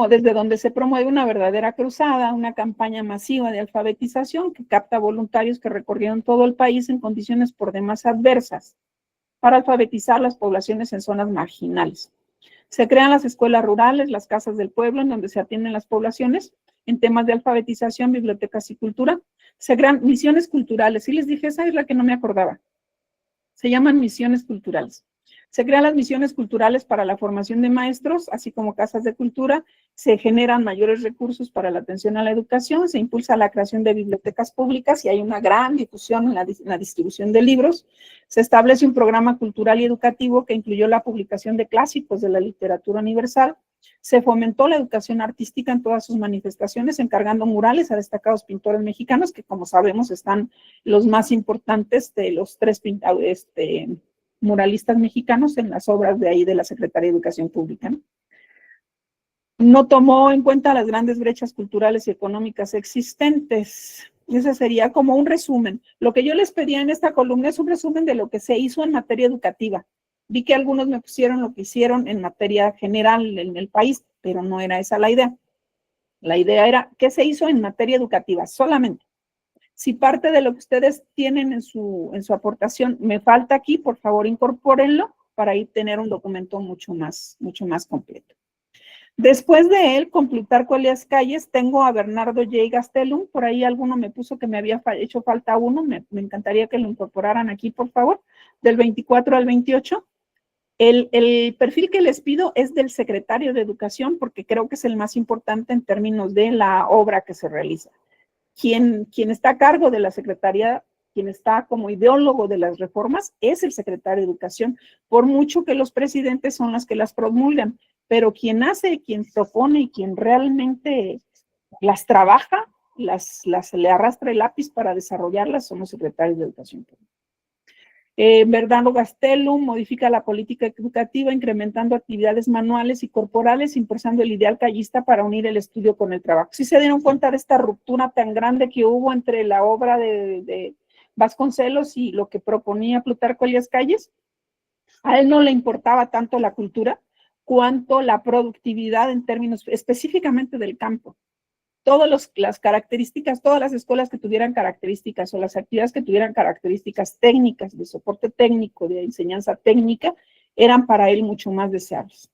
Desde donde se promueve una verdadera cruzada, una campaña masiva de alfabetización que capta voluntarios que recorrieron todo el país en condiciones por demás adversas para alfabetizar las poblaciones en zonas marginales. Se crean las escuelas rurales, las casas del pueblo, en donde se atienden las poblaciones en temas de alfabetización, bibliotecas y cultura. Se crean misiones culturales. Sí les dije, esa es la que no me acordaba. Se llaman misiones culturales. Se crean las misiones culturales para la formación de maestros, así como casas de cultura. Se generan mayores recursos para la atención a la educación. Se impulsa la creación de bibliotecas públicas y hay una gran difusión en la distribución de libros. Se establece un programa cultural y educativo que incluyó la publicación de clásicos de la literatura universal. Se fomentó la educación artística en todas sus manifestaciones, encargando murales a destacados pintores mexicanos, que como sabemos están los más importantes de los tres muralistas mexicanos en las obras de ahí de la Secretaría de Educación Pública, ¿no? No tomó en cuenta las grandes brechas culturales y económicas existentes. Ese sería como un resumen. Lo que yo les pedía en esta columna es un resumen de lo que se hizo en materia educativa. Vi que algunos me pusieron lo que hicieron en materia general en el país, pero no era esa la idea. La idea era qué se hizo en materia educativa solamente. Si parte de lo que ustedes tienen en su aportación me falta aquí, por favor incorpórenlo para ir tener un documento mucho más completo. Después de él, con Plutarco Elías Calles, tengo a Bernardo J. Gastelum. Por ahí alguno me puso que me había hecho falta uno. Me encantaría que lo incorporaran aquí, por favor, del 24 al 28. El perfil que les pido es del secretario de Educación, porque creo que es el más importante en términos de la obra que se realiza. Quien está a cargo de la Secretaría, quien está como ideólogo de las reformas, es el secretario de Educación, por mucho que los presidentes son los que las promulgan, pero quien hace, quien propone y quien realmente las trabaja, le arrastra el lápiz para desarrollarlas, son los secretarios de Educación Pública. Bernardo Gastelum modifica la política educativa incrementando actividades manuales y corporales, impulsando el ideal callista para unir el estudio con el trabajo. ¿Sí se dieron cuenta de esta ruptura tan grande que hubo entre la obra de Vasconcelos y lo que proponía Plutarco Elías Calles? A él no le importaba tanto la cultura cuanto la productividad en términos específicamente del campo. Todas las características, todas las escuelas que tuvieran características o las actividades que tuvieran características técnicas, de soporte técnico, de enseñanza técnica, eran para él mucho más deseables.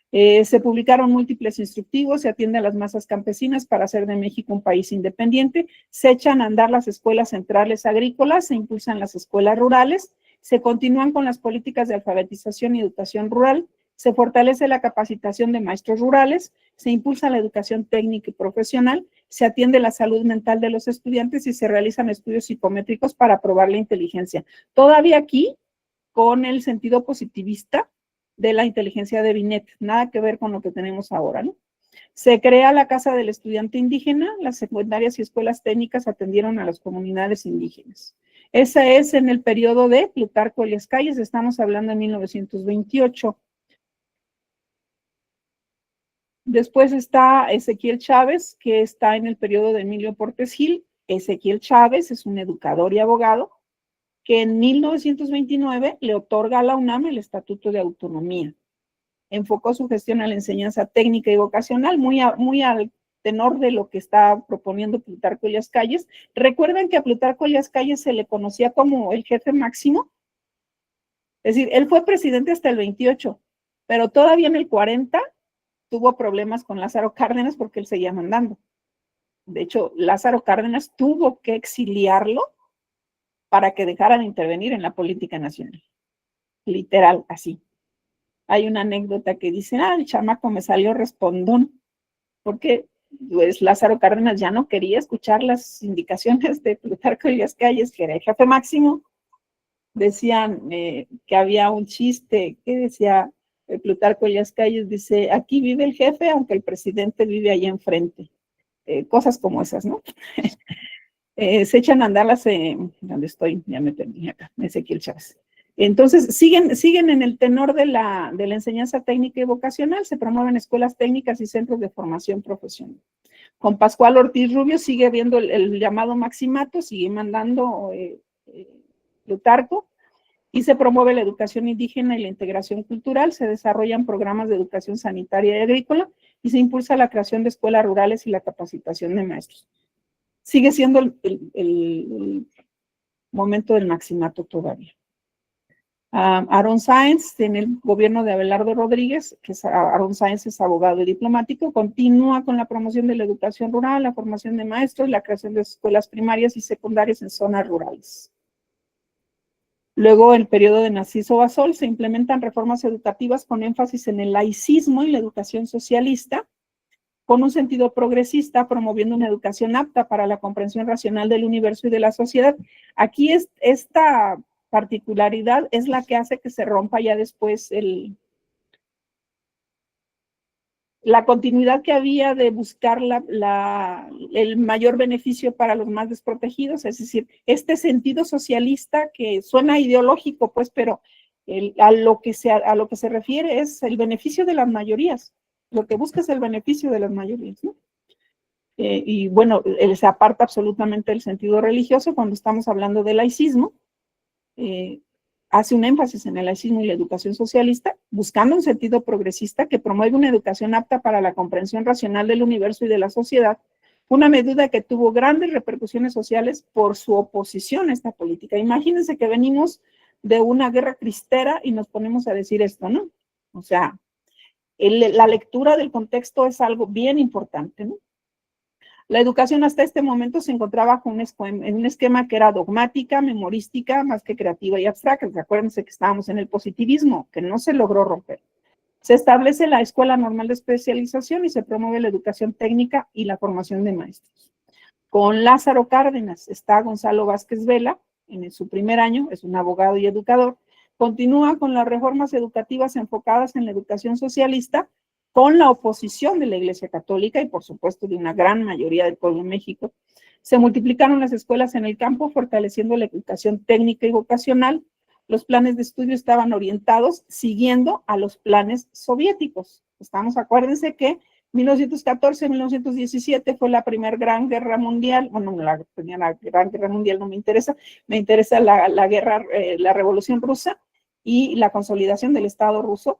Se publicaron múltiples instructivos, se atiende a las masas campesinas para hacer de México un país independiente, se echan a andar las escuelas centrales agrícolas, se impulsan las escuelas rurales, se continúan con las políticas de alfabetización y educación rural, se fortalece la capacitación de maestros rurales, se impulsa la educación técnica y profesional, se atiende la salud mental de los estudiantes y se realizan estudios psicométricos para probar la inteligencia. Todavía aquí, con el sentido positivista de la inteligencia de Binet, nada que ver con lo que tenemos ahora, ¿no? Se crea la Casa del Estudiante Indígena, las secundarias y escuelas técnicas atendieron a las comunidades indígenas. Esa es en el periodo de Plutarco Elías Calles, estamos hablando de 1928. Después está Ezequiel Chávez, que está en el periodo de Emilio Portes Gil. Ezequiel Chávez es un educador y abogado que en 1929 le otorga a la UNAM el Estatuto de Autonomía. Enfocó su gestión a la enseñanza técnica y vocacional, muy al tenor de lo que está proponiendo Plutarco Elías Calles. ¿Recuerdan que a Plutarco Elías Calles se le conocía como el jefe máximo? Es decir, él fue presidente hasta el 28, pero todavía en el 40 tuvo problemas con Lázaro Cárdenas porque él seguía mandando. De hecho, Lázaro Cárdenas tuvo que exiliarlo para que dejara de intervenir en la política nacional. Literal, así. Hay una anécdota que dice, el chamaco me salió respondón, porque pues Lázaro Cárdenas ya no quería escuchar las indicaciones de Plutarco Elías Calles, que era el jefe máximo. Decían que había un chiste que decía, Plutarco Elías Calles dice, aquí vive el jefe, aunque el presidente vive allá enfrente. Cosas como esas, ¿no? Se echan a andarlas, ¿dónde estoy? Ya me perdí acá, Ezequiel Chávez. Entonces, siguen en el tenor de la enseñanza técnica y vocacional, se promueven escuelas técnicas y centros de formación profesional. Con Pascual Ortiz Rubio sigue habiendo el llamado maximato, sigue mandando Plutarco, y se promueve la educación indígena y la integración cultural, se desarrollan programas de educación sanitaria y agrícola, y se impulsa la creación de escuelas rurales y la capacitación de maestros. Sigue siendo el momento del maximato todavía. Aaron Sáenz, en el gobierno de Abelardo Rodríguez, que Aaron Sáenz es abogado y diplomático, continúa con la promoción de la educación rural, la formación de maestros, la creación de escuelas primarias y secundarias en zonas rurales. Luego, en el periodo de Narciso Basol, se implementan reformas educativas con énfasis en el laicismo y la educación socialista, con un sentido progresista, promoviendo una educación apta para la comprensión racional del universo y de la sociedad. Aquí esta particularidad es la que hace que se rompa ya después la continuidad que había de buscar el mayor beneficio para los más desprotegidos, es decir, este sentido socialista que suena ideológico, pues, pero a lo que se refiere es el beneficio de las mayorías. Lo que busca es el beneficio de las mayorías, ¿no? Y bueno, se aparta absolutamente el sentido religioso cuando estamos hablando de laicismo. Hace un énfasis en el laicismo y la educación socialista, buscando un sentido progresista que promueve una educación apta para la comprensión racional del universo y de la sociedad, una medida que tuvo grandes repercusiones sociales por su oposición a esta política. Imagínense que venimos de una guerra cristera y nos ponemos a decir esto, ¿no? O sea, la lectura del contexto es algo bien importante, ¿no? La educación hasta este momento se encontraba en un esquema que era dogmática, memorística, más que creativa y abstracta. Acuérdense que estábamos en el positivismo, que no se logró romper. Se establece la Escuela Normal de Especialización y se promueve la educación técnica y la formación de maestros. Con Lázaro Cárdenas está Gonzalo Vázquez Vela, en su primer año, es un abogado y educador. Continúa con las reformas educativas enfocadas en la educación socialista, con la oposición de la Iglesia Católica y, por supuesto, de una gran mayoría del pueblo de México. Se multiplicaron las escuelas en el campo, fortaleciendo la educación técnica y vocacional. Los planes de estudio estaban orientados siguiendo a los planes soviéticos. Acuérdense que 1914-1917 fue la primera gran guerra mundial. Bueno, la gran guerra mundial no me interesa. Me interesa la revolución rusa y la consolidación del Estado ruso,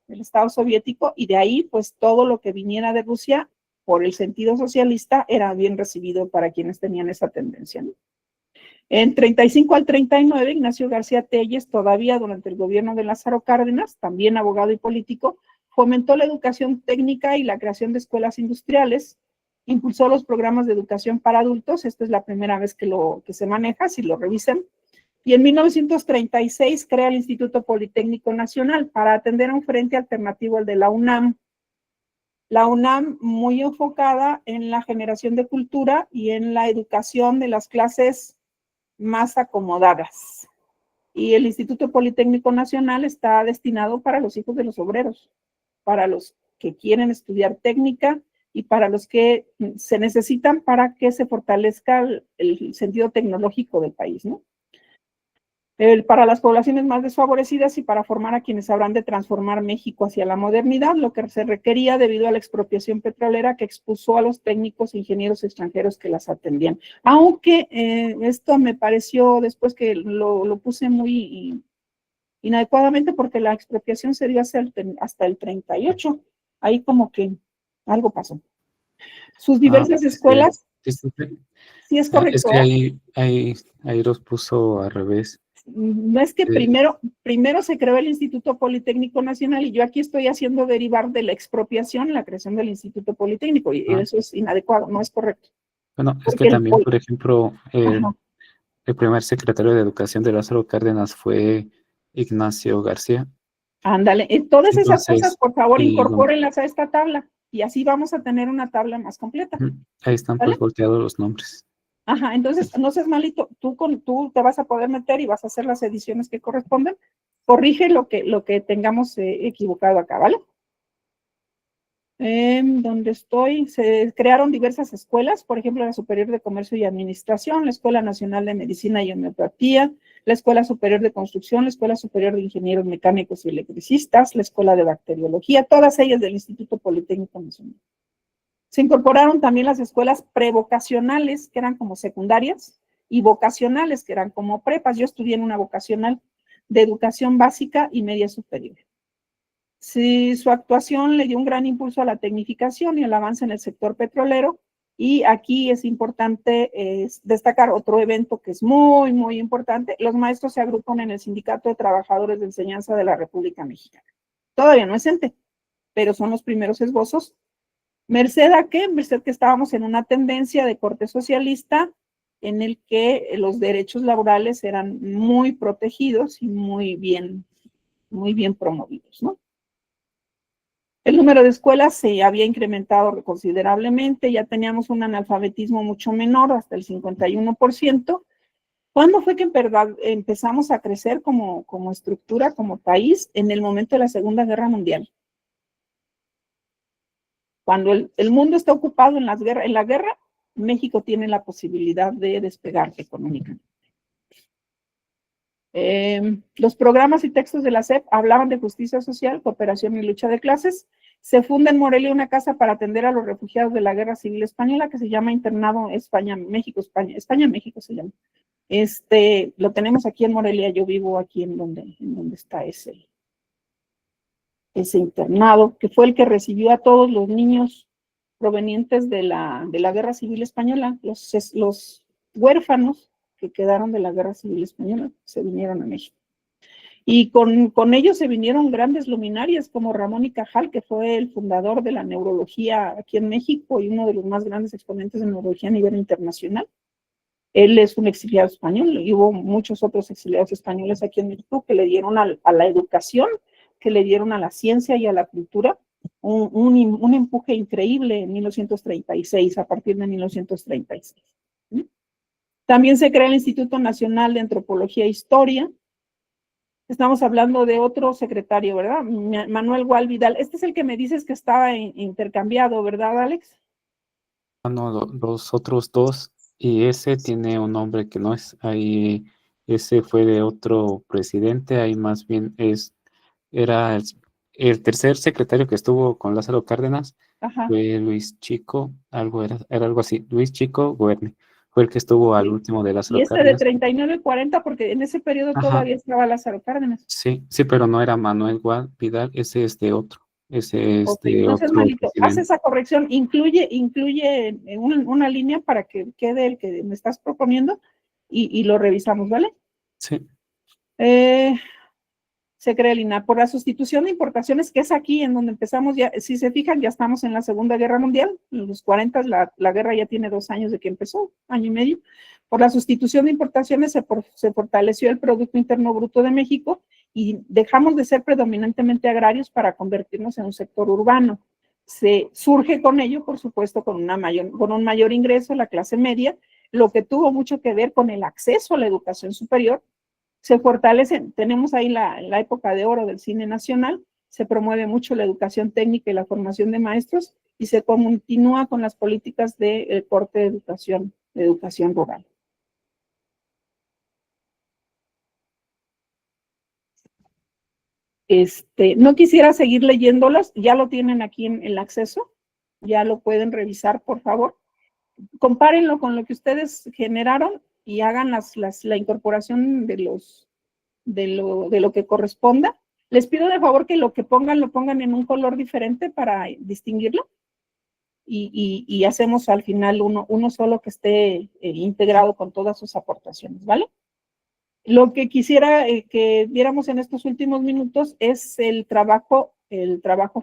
el Estado soviético, y de ahí, pues, todo lo que viniera de Rusia, por el sentido socialista, era bien recibido para quienes tenían esa tendencia, ¿no? En 35 al 39, Ignacio García Telles, todavía durante el gobierno de Lázaro Cárdenas, también abogado y político, fomentó la educación técnica y la creación de escuelas industriales, impulsó los programas de educación para adultos. Esta es la primera vez que se maneja, si lo revisan. Y en 1936 crea el Instituto Politécnico Nacional para atender a un frente alternativo al de la UNAM. La UNAM muy enfocada en la generación de cultura y en la educación de las clases más acomodadas. Y el Instituto Politécnico Nacional está destinado para los hijos de los obreros, para los que quieren estudiar técnica y para los que se necesitan para que se fortalezca el sentido tecnológico del país, ¿no? Para las poblaciones más desfavorecidas y para formar a quienes habrán de transformar México hacia la modernidad, lo que se requería debido a la expropiación petrolera que expuso a los técnicos e ingenieros extranjeros que las atendían. Aunque esto me pareció después que lo puse muy inadecuadamente, porque la expropiación se dio hasta el 38. Ahí como que algo pasó. Sus diversas escuelas... Sí, es correcto. Es que ahí los puso al revés. No es que primero se creó el Instituto Politécnico Nacional y yo aquí estoy haciendo derivar de la expropiación la creación del Instituto Politécnico y eso es inadecuado, no es correcto. Bueno, es que también, por ejemplo, el primer secretario de Educación de Lázaro Cárdenas fue Ignacio García. Ándale, todas esas cosas, por favor, incorpórenlas a esta tabla y así vamos a tener una tabla más completa. Ahí están, ¿vale? Pues volteados los nombres. Ajá, entonces no seas malito, tú te vas a poder meter y vas a hacer las ediciones que corresponden. Corrige lo que tengamos equivocado acá, ¿vale? Donde estoy, se crearon diversas escuelas, por ejemplo, la Superior de Comercio y Administración, la Escuela Nacional de Medicina y Homeopatía, la Escuela Superior de Construcción, la Escuela Superior de Ingenieros Mecánicos y Electricistas, la Escuela de Bacteriología, todas ellas del Instituto Politécnico Nacional. Se incorporaron también las escuelas prevocacionales, que eran como secundarias, y vocacionales, que eran como prepas. Yo estudié en una vocacional de educación básica y media superior. Sí, su actuación le dio un gran impulso a la tecnificación y al avance en el sector petrolero, Y aquí es importante destacar otro evento que es muy, muy importante. Los maestros se agrupan en el Sindicato de Trabajadores de Enseñanza de la República Mexicana. Todavía no es ente, pero son los primeros esbozos. ¿Merced a qué? Merced que estábamos en una tendencia de corte socialista en el que los derechos laborales eran muy protegidos y muy bien promovidos, ¿no? El número de escuelas se había incrementado considerablemente, ya teníamos un analfabetismo mucho menor, hasta el 51%. ¿Cuándo fue que en verdad empezamos a crecer como estructura, como país? En el momento de la Segunda Guerra Mundial. Cuando el mundo está ocupado en la guerra, México tiene la posibilidad de despegar económicamente. Los programas y textos de la SEP hablaban de justicia social, cooperación y lucha de clases. Se funda en Morelia una casa para atender a los refugiados de la Guerra Civil Española que se llama Internado España-México se llama. Lo tenemos aquí en Morelia, yo vivo aquí en donde está ese internado, que fue el que recibió a todos los niños provenientes de la Guerra Civil Española, los huérfanos que quedaron de la Guerra Civil Española, se vinieron a México. Y con ellos se vinieron grandes luminarias como Ramón y Cajal, que fue el fundador de la neurología aquí en México y uno de los más grandes exponentes de neurología a nivel internacional. Él es un exiliado español y hubo muchos otros exiliados españoles aquí en México que le dieron a la educación, que le dieron a la ciencia y a la cultura un empuje increíble en 1936, a partir de 1936. También se crea el Instituto Nacional de Antropología e Historia. Estamos hablando de otro secretario, ¿verdad? Manuel Gual Vidal. Este es el que me dices que estaba intercambiado, ¿verdad, Alex? No, los otros dos, y ese tiene un nombre que no es ahí, ese fue de otro presidente, ahí más bien era el tercer secretario que estuvo con Lázaro Cárdenas. Ajá. Fue Luis Chico, era algo así, Luis Chico Guerni, fue el que estuvo al último de Lázaro Y Cárdenas. de 39-40, porque en ese periodo todavía estaba Lázaro Cárdenas. Sí, pero no era Manuel Gual Vidal, ese es de otro. Ese es de entonces, otro Malito, haz presidente. esa corrección, incluye una línea para que quede el que me estás proponiendo y lo revisamos, ¿vale? Sí. Se crea el INAH por la sustitución de importaciones, que es aquí en donde empezamos ya, si se fijan, ya estamos en la Segunda Guerra Mundial, en los 40, la guerra ya tiene 2 años de que empezó, año y medio. Por la sustitución de importaciones se fortaleció el Producto Interno Bruto de México y dejamos de ser predominantemente agrarios para convertirnos en un sector urbano. Se surge con ello, por supuesto, con un mayor ingreso, la clase media, lo que tuvo mucho que ver con el acceso a la educación superior. Se fortalecen, tenemos ahí la época de oro del cine nacional, se promueve mucho la educación técnica y la formación de maestros y se continúa con las políticas de corte de educación rural. No quisiera seguir leyéndolas, ya lo tienen aquí en el acceso, ya lo pueden revisar, por favor. Compárenlo con lo que ustedes generaron y hagan la incorporación de lo que corresponda. Les pido de favor que lo pongan en un color diferente para distinguirlo y hacemos al final uno solo que esté integrado con todas sus aportaciones, ¿vale? Lo que quisiera que viéramos en estos últimos minutos es el trabajo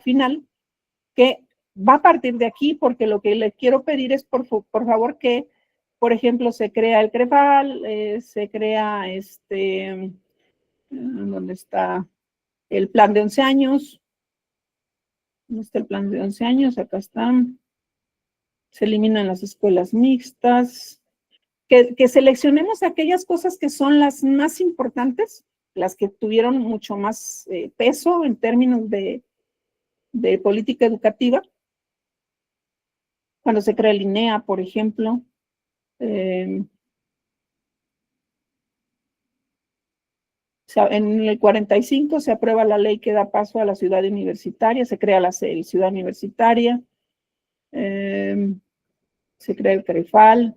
final, que va a partir de aquí, porque lo que les quiero pedir es, por favor, que, por ejemplo, se crea el CREFAL, se crea ¿dónde está el plan de 11 años? ¿Dónde está el plan de 11 años? Acá están. Se eliminan las escuelas mixtas. Que seleccionemos aquellas cosas que son las más importantes, las que tuvieron mucho más peso en términos de política educativa. Cuando se crea el INEA, por ejemplo. En el 45 se aprueba la ley que da paso a la ciudad universitaria, se crea la ciudad universitaria, se crea el CREFAL.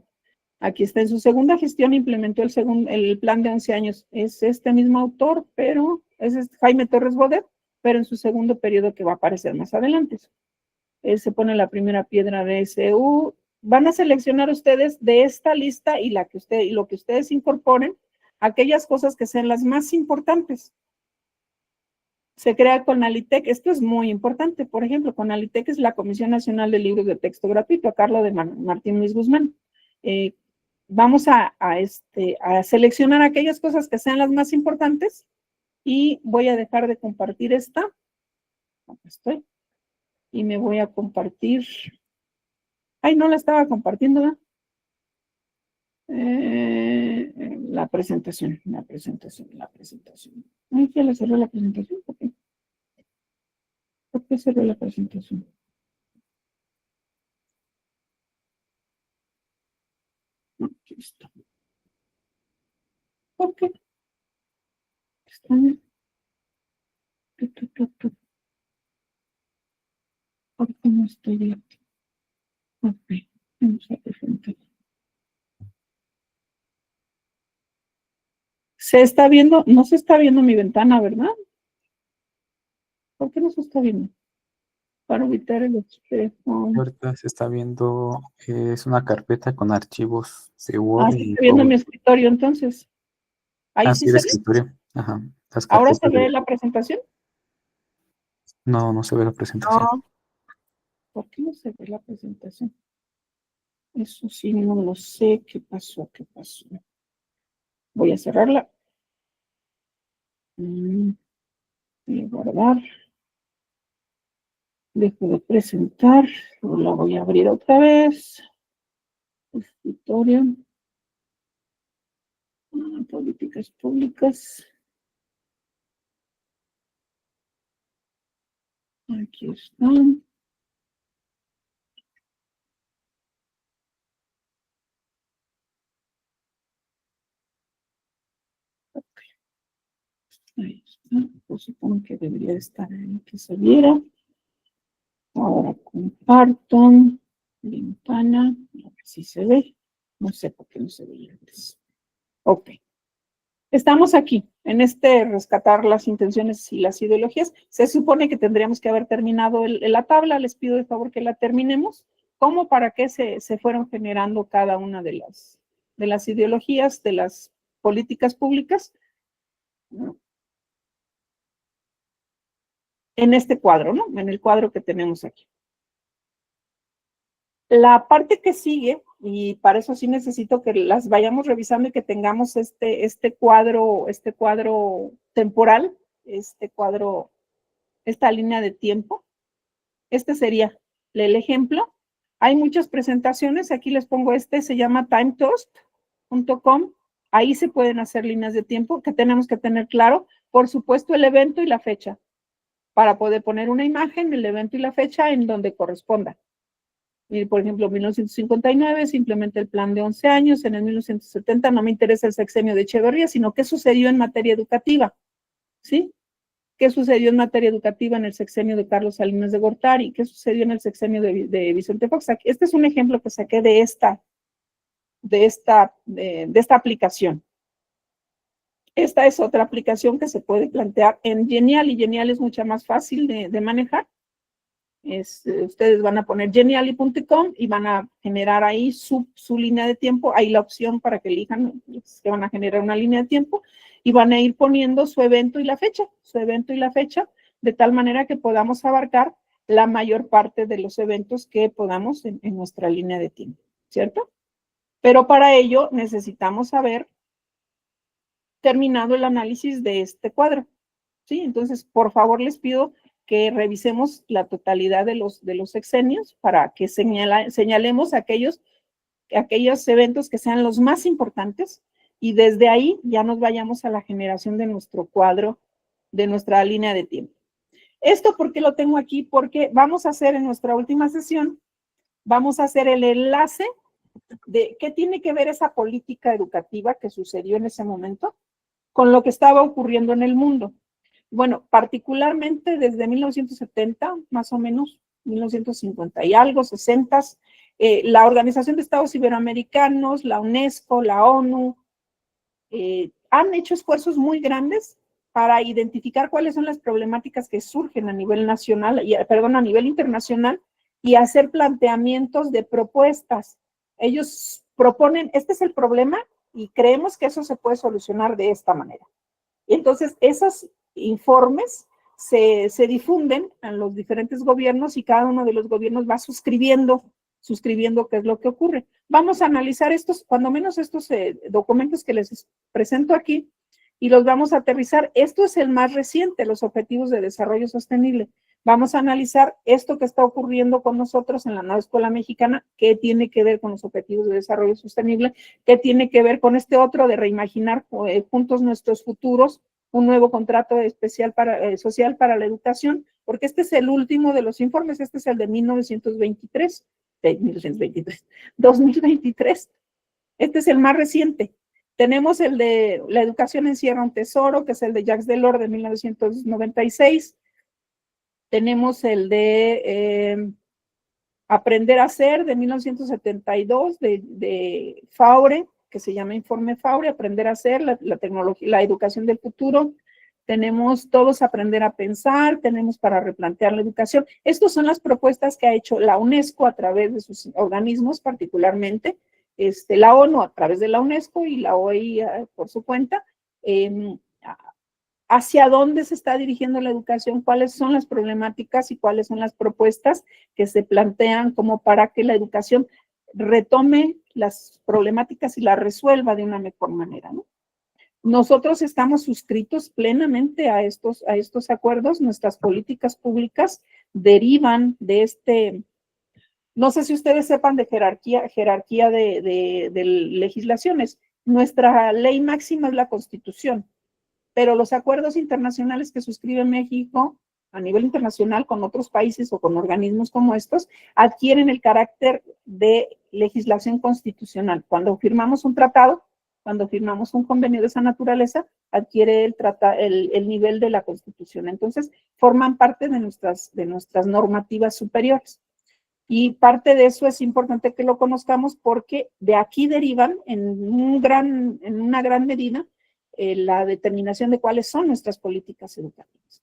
Aquí está, en su segunda gestión implementó el plan de 11 años. Es este mismo autor, pero es Jaime Torres Bodet, pero en su segundo periodo que va a aparecer más adelante. Se pone la primera piedra de SU, van a seleccionar ustedes de esta lista y lo que ustedes incorporen, aquellas cosas que sean las más importantes. Se crea Conalitec, esto es muy importante, por ejemplo, Conalitec es la Comisión Nacional de Libros de Texto Gratuito, a cargo de Martín Luis Guzmán. Vamos a seleccionar aquellas cosas que sean las más importantes y voy a dejar de compartir esta. Acá estoy. Y me voy a compartir. Ay, no la estaba compartiendo, ¿verdad? La presentación. Ay, ya le cerré la presentación. ¿Por qué? ¿Por qué cerré la presentación? Aquí está. ¿Por qué? Extraño. ¿Por qué no estoy aquí? Ok, vamos a presentar. Se está viendo, no se está viendo mi ventana, ¿verdad? ¿Por qué no se está viendo? Para evitar el espejo. Ahorita se está viendo, es una carpeta con archivos de Word Se y está viendo mi PowerPoint. escritorio entonces. Ahí sí el se ve. escritorio. Ajá. Las ¿Ahora se carpetas ve la presentación? No, no se ve la presentación. No. ¿Por qué no se ve la presentación? Eso sí, no lo sé. ¿Qué pasó? Voy a cerrarla. Voy a guardar. Dejo de presentar. La voy a abrir otra vez. Escritorio. Políticas públicas. Aquí están. Ahí está. Pues supongo que debería estar ahí que se viera. Ahora comparto. Ventana. A ver si se ve. No sé por qué no se veía antes. Ok. Estamos aquí, en rescatar las intenciones y las ideologías. Se supone que tendríamos que haber terminado la tabla. Les pido de favor que la terminemos. ¿Cómo? Para que se fueron generando cada una de las ideologías, de las políticas públicas. En este cuadro, ¿no? En el cuadro que tenemos aquí. La parte que sigue, y para eso sí necesito que las vayamos revisando y que tengamos este cuadro temporal, esta línea de tiempo. Este sería el ejemplo. Hay muchas presentaciones, aquí les pongo se llama timetoast.com. Ahí se pueden hacer líneas de tiempo que tenemos que tener claro, por supuesto, el evento y la fecha, para poder poner una imagen, el evento y la fecha en donde corresponda. Y, por ejemplo, 1959 simplemente el plan de 11 años, en el 1970 no me interesa el sexenio de Echeverría, sino qué sucedió en materia educativa, ¿sí? ¿Qué sucedió en materia educativa en el sexenio de Carlos Salinas de Gortari? ¿Qué sucedió en el sexenio de Vicente Fox? Este es un ejemplo que saqué de esta aplicación. Esta es otra aplicación que se puede plantear en Genial, y Genial es mucho más fácil de manejar. Ustedes van a poner geniali.com y van a generar ahí su línea de tiempo. Hay la opción para que elijan que van a generar una línea de tiempo y van a ir poniendo su evento y la fecha, de tal manera que podamos abarcar la mayor parte de los eventos que podamos en nuestra línea de tiempo, ¿cierto? Pero para ello necesitamos haber terminado el análisis de este cuadro, ¿sí? Entonces, por favor, les pido que revisemos la totalidad de los sexenios para que señalemos aquellos eventos que sean los más importantes y desde ahí ya nos vayamos a la generación de nuestro cuadro, de nuestra línea de tiempo. ¿Esto por qué lo tengo aquí? Porque vamos a hacer en nuestra última sesión, vamos a hacer el enlace de qué tiene que ver esa política educativa que sucedió en ese momento con lo que estaba ocurriendo en el mundo. Bueno, particularmente desde 1970, más o menos, 1950 y algo, 60, la Organización de Estados Iberoamericanos, la UNESCO, la ONU, han hecho esfuerzos muy grandes para identificar cuáles son las problemáticas que surgen a nivel nacional, a nivel internacional y hacer planteamientos de propuestas. Ellos proponen, este es el problema y creemos que eso se puede solucionar de esta manera. Y entonces esos informes se difunden en los diferentes gobiernos y cada uno de los gobiernos va suscribiendo qué es lo que ocurre. Vamos a analizar estos, cuando menos estos documentos que les presento aquí, y los vamos a aterrizar. Esto es el más reciente, los Objetivos de Desarrollo Sostenible. Vamos a analizar esto que está ocurriendo con nosotros en la nueva escuela mexicana, qué tiene que ver con los Objetivos de Desarrollo Sostenible, qué tiene que ver con este otro de reimaginar juntos nuestros futuros, un nuevo contrato especial social para la educación, porque este es el último de los informes, este es el de 2023. Este es el más reciente. Tenemos el de La educación encierra un tesoro, que es el de Jacques Delors de 1996. Tenemos el de Aprender a Ser de 1972 de Faure, que se llama Informe Faure, Aprender a Ser, la tecnología, la educación del futuro. Tenemos Todos aprender a pensar, tenemos Para replantear la educación. Estas son las propuestas que ha hecho la UNESCO a través de sus organismos, particularmente la ONU a través de la UNESCO y la OEI por su cuenta. Hacia dónde se está dirigiendo la educación, cuáles son las problemáticas y cuáles son las propuestas que se plantean como para que la educación retome las problemáticas y las resuelva de una mejor manera, ¿no? Nosotros estamos suscritos plenamente a estos acuerdos. Nuestras políticas públicas derivan de no sé si ustedes sepan de jerarquía de legislaciones. Nuestra ley máxima es la Constitución, pero los acuerdos internacionales que suscribe México a nivel internacional con otros países o con organismos como estos adquieren el carácter de legislación constitucional. Cuando firmamos un tratado, cuando firmamos un convenio de esa naturaleza, adquiere el nivel de la Constitución. Entonces, forman parte de nuestras normativas superiores. Y parte de eso es importante que lo conozcamos porque de aquí derivan en una gran medida la determinación de cuáles son nuestras políticas educativas.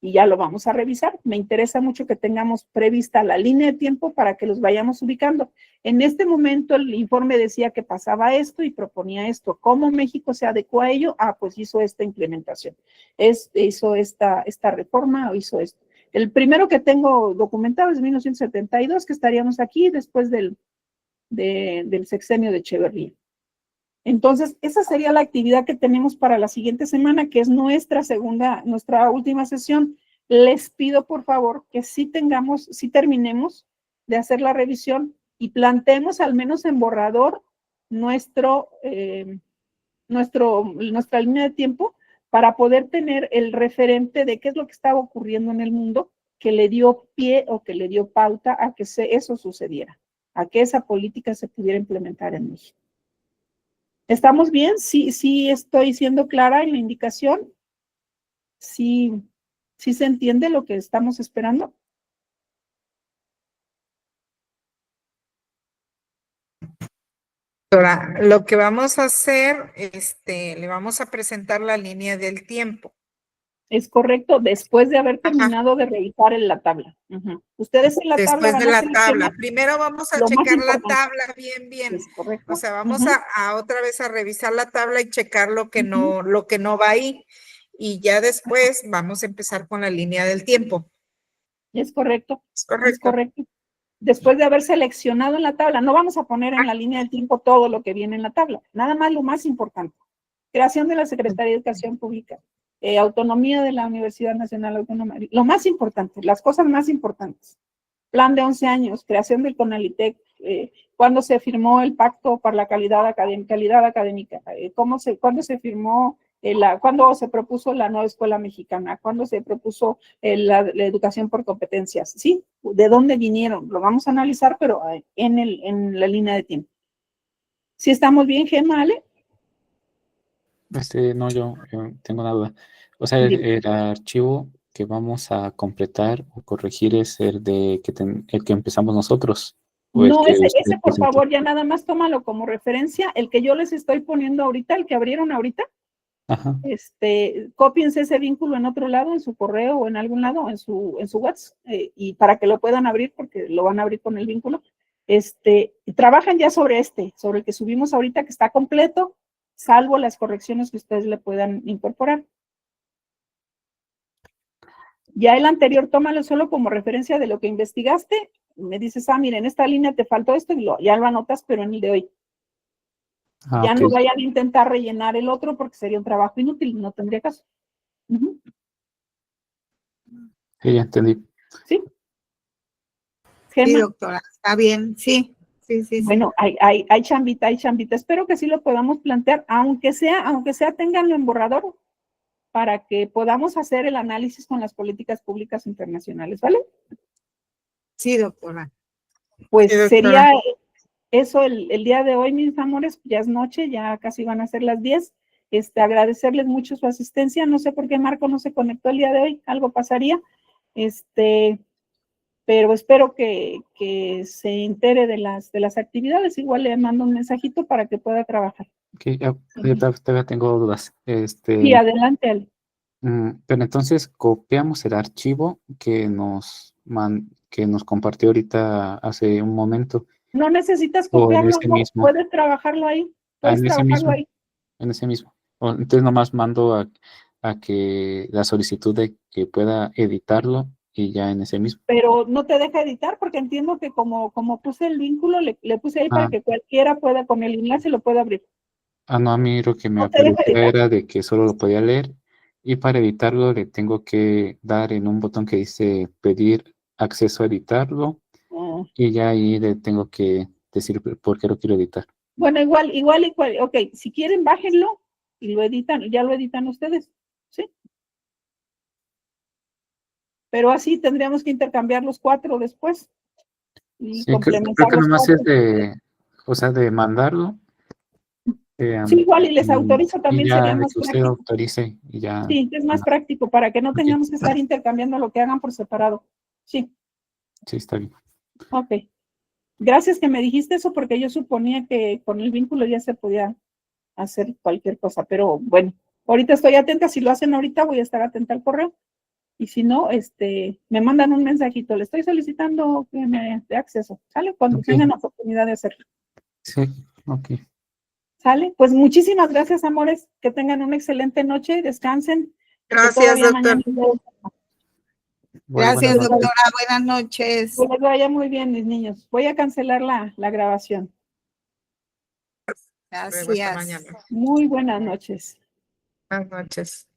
Y ya lo vamos a revisar. Me interesa mucho que tengamos prevista la línea de tiempo para que los vayamos ubicando. En este momento el informe decía que pasaba esto y proponía esto. ¿Cómo México se adecuó a ello? Pues hizo esta implementación. Hizo esta reforma o hizo esto. El primero que tengo documentado es 1972, que estaríamos aquí después del sexenio de Echeverría. Entonces, esa sería la actividad que tenemos para la siguiente semana, que es nuestra última sesión. Les pido, por favor, que sí terminemos de hacer la revisión y planteemos al menos en borrador nuestra línea de tiempo para poder tener el referente de qué es lo que estaba ocurriendo en el mundo que le dio pie o que le dio pauta a que eso sucediera, a que esa política se pudiera implementar en México. ¿Estamos bien? Sí estoy siendo clara en la indicación. Sí se entiende lo que estamos esperando. Doctora, lo que vamos a hacer, le vamos a presentar la línea del tiempo. Es correcto, después de haber terminado de revisar en la tabla. Ustedes en la tabla Después van de a la seleccionar tabla. Primero vamos a lo más checar la importante. tabla bien. Es correcto. O sea, vamos a otra vez a revisar la tabla y checar lo que no va ahí. Y ya después vamos a empezar con la línea del tiempo. Es correcto. Es correcto. Es correcto. Después de haber seleccionado en la tabla, no vamos a poner en la línea del tiempo todo lo que viene en la tabla, nada más lo más importante. Creación de la Secretaría de Educación Pública, autonomía de la Universidad Nacional Autónoma, lo más importante, las cosas más importantes. Plan de 11 años, creación del CONALITEC, cuándo se firmó el Pacto para la Calidad Académica, cuándo se firmó, cuándo se propuso la nueva escuela mexicana, cuándo se propuso la educación por competencias, ¿sí? ¿De dónde vinieron? Lo vamos a analizar, pero en la línea de tiempo. ¿Sí estamos bien, Gemma, Ale? No, yo tengo una duda. O sea, el archivo que vamos a completar o corregir es el que empezamos nosotros. No, ese por favor, ya nada más tómalo como referencia. El que yo les estoy poniendo ahorita, el que abrieron ahorita, Ajá. Cópiense ese vínculo en otro lado, en su correo o en algún lado, en su WhatsApp, y para que lo puedan abrir, porque lo van a abrir con el vínculo. Y trabajan ya sobre el que subimos ahorita, que está completo, salvo las correcciones que ustedes le puedan incorporar. Ya el anterior, tómalo solo como referencia de lo que investigaste. Me dices, mira, en esta línea te faltó esto, y ya lo anotas, pero en el de hoy. Ya Ok. no vayan a intentar rellenar el otro porque sería un trabajo inútil, no tendría caso. Uh-huh. Sí, ya entendí. ¿Sí? Sí, Gemma. doctora, está bien, sí. Bueno, hay chambita. Espero que sí lo podamos plantear, aunque sea, ténganlo en borrador, para que podamos hacer el análisis con las políticas públicas internacionales, ¿vale? Sí, doctora. Pues Sí, doctora. sería eso el día de hoy, mis amores, ya es noche, ya casi van a ser las 10. Agradecerles mucho su asistencia. No sé por qué Marco no se conectó el día de hoy, algo pasaría. Pero espero que se entere de las actividades. Igual le mando un mensajito para que pueda trabajar. Okay, yo todavía tengo dudas. Sí, adelante, Ale. Pero entonces copiamos el archivo que nos compartió ahorita hace un momento. No necesitas O en copiarlo, ese no, mismo. puedes trabajarlo ahí. Puedes En ese trabajarlo mismo. ahí. En ese mismo. Entonces nomás mando a que la solicitud de que pueda editarlo y ya en ese mismo. Pero no te deja editar porque entiendo que como puse el vínculo, le puse ahí para que cualquiera pueda, con el enlace lo pueda abrir. No, a mí lo que me ¿No te deja aparecía editar? era de que solo lo podía leer y para editarlo le tengo que dar en un botón que dice pedir acceso a editarlo y ya ahí le tengo que decir por qué lo quiero editar. Bueno, igual, ok, si quieren bájenlo y lo editan, ya lo editan ustedes, ¿sí? Pero así tendríamos que intercambiar los 4 después y Sí, creo complementar que los nomás 4. es de mandarlo. Sí, igual, y les autorizo, Y también ya sería de más que usted práctico. autorice y ya. Sí, es más práctico para que no Ok. tengamos que estar intercambiando lo que hagan por separado. Sí, Sí, está bien. ok. Gracias que me dijiste eso porque yo suponía que con el vínculo ya se podía hacer cualquier cosa, pero bueno, ahorita estoy atenta. Si lo hacen ahorita, voy a estar atenta al correo. Y si no, me mandan un mensajito. Le estoy solicitando que me dé acceso. ¿Sale? Cuando Ok. tengan la oportunidad de hacerlo. Sí, ok. ¿Sale? Pues muchísimas gracias, amores. Que tengan una excelente noche. Descansen. Gracias, doctor. Bueno, Gracias, buenas noches. doctora. Buenas noches. Que les vaya muy bien, mis niños. Voy a cancelar la grabación. Hasta Gracias. mañana. Muy buenas noches. Buenas noches.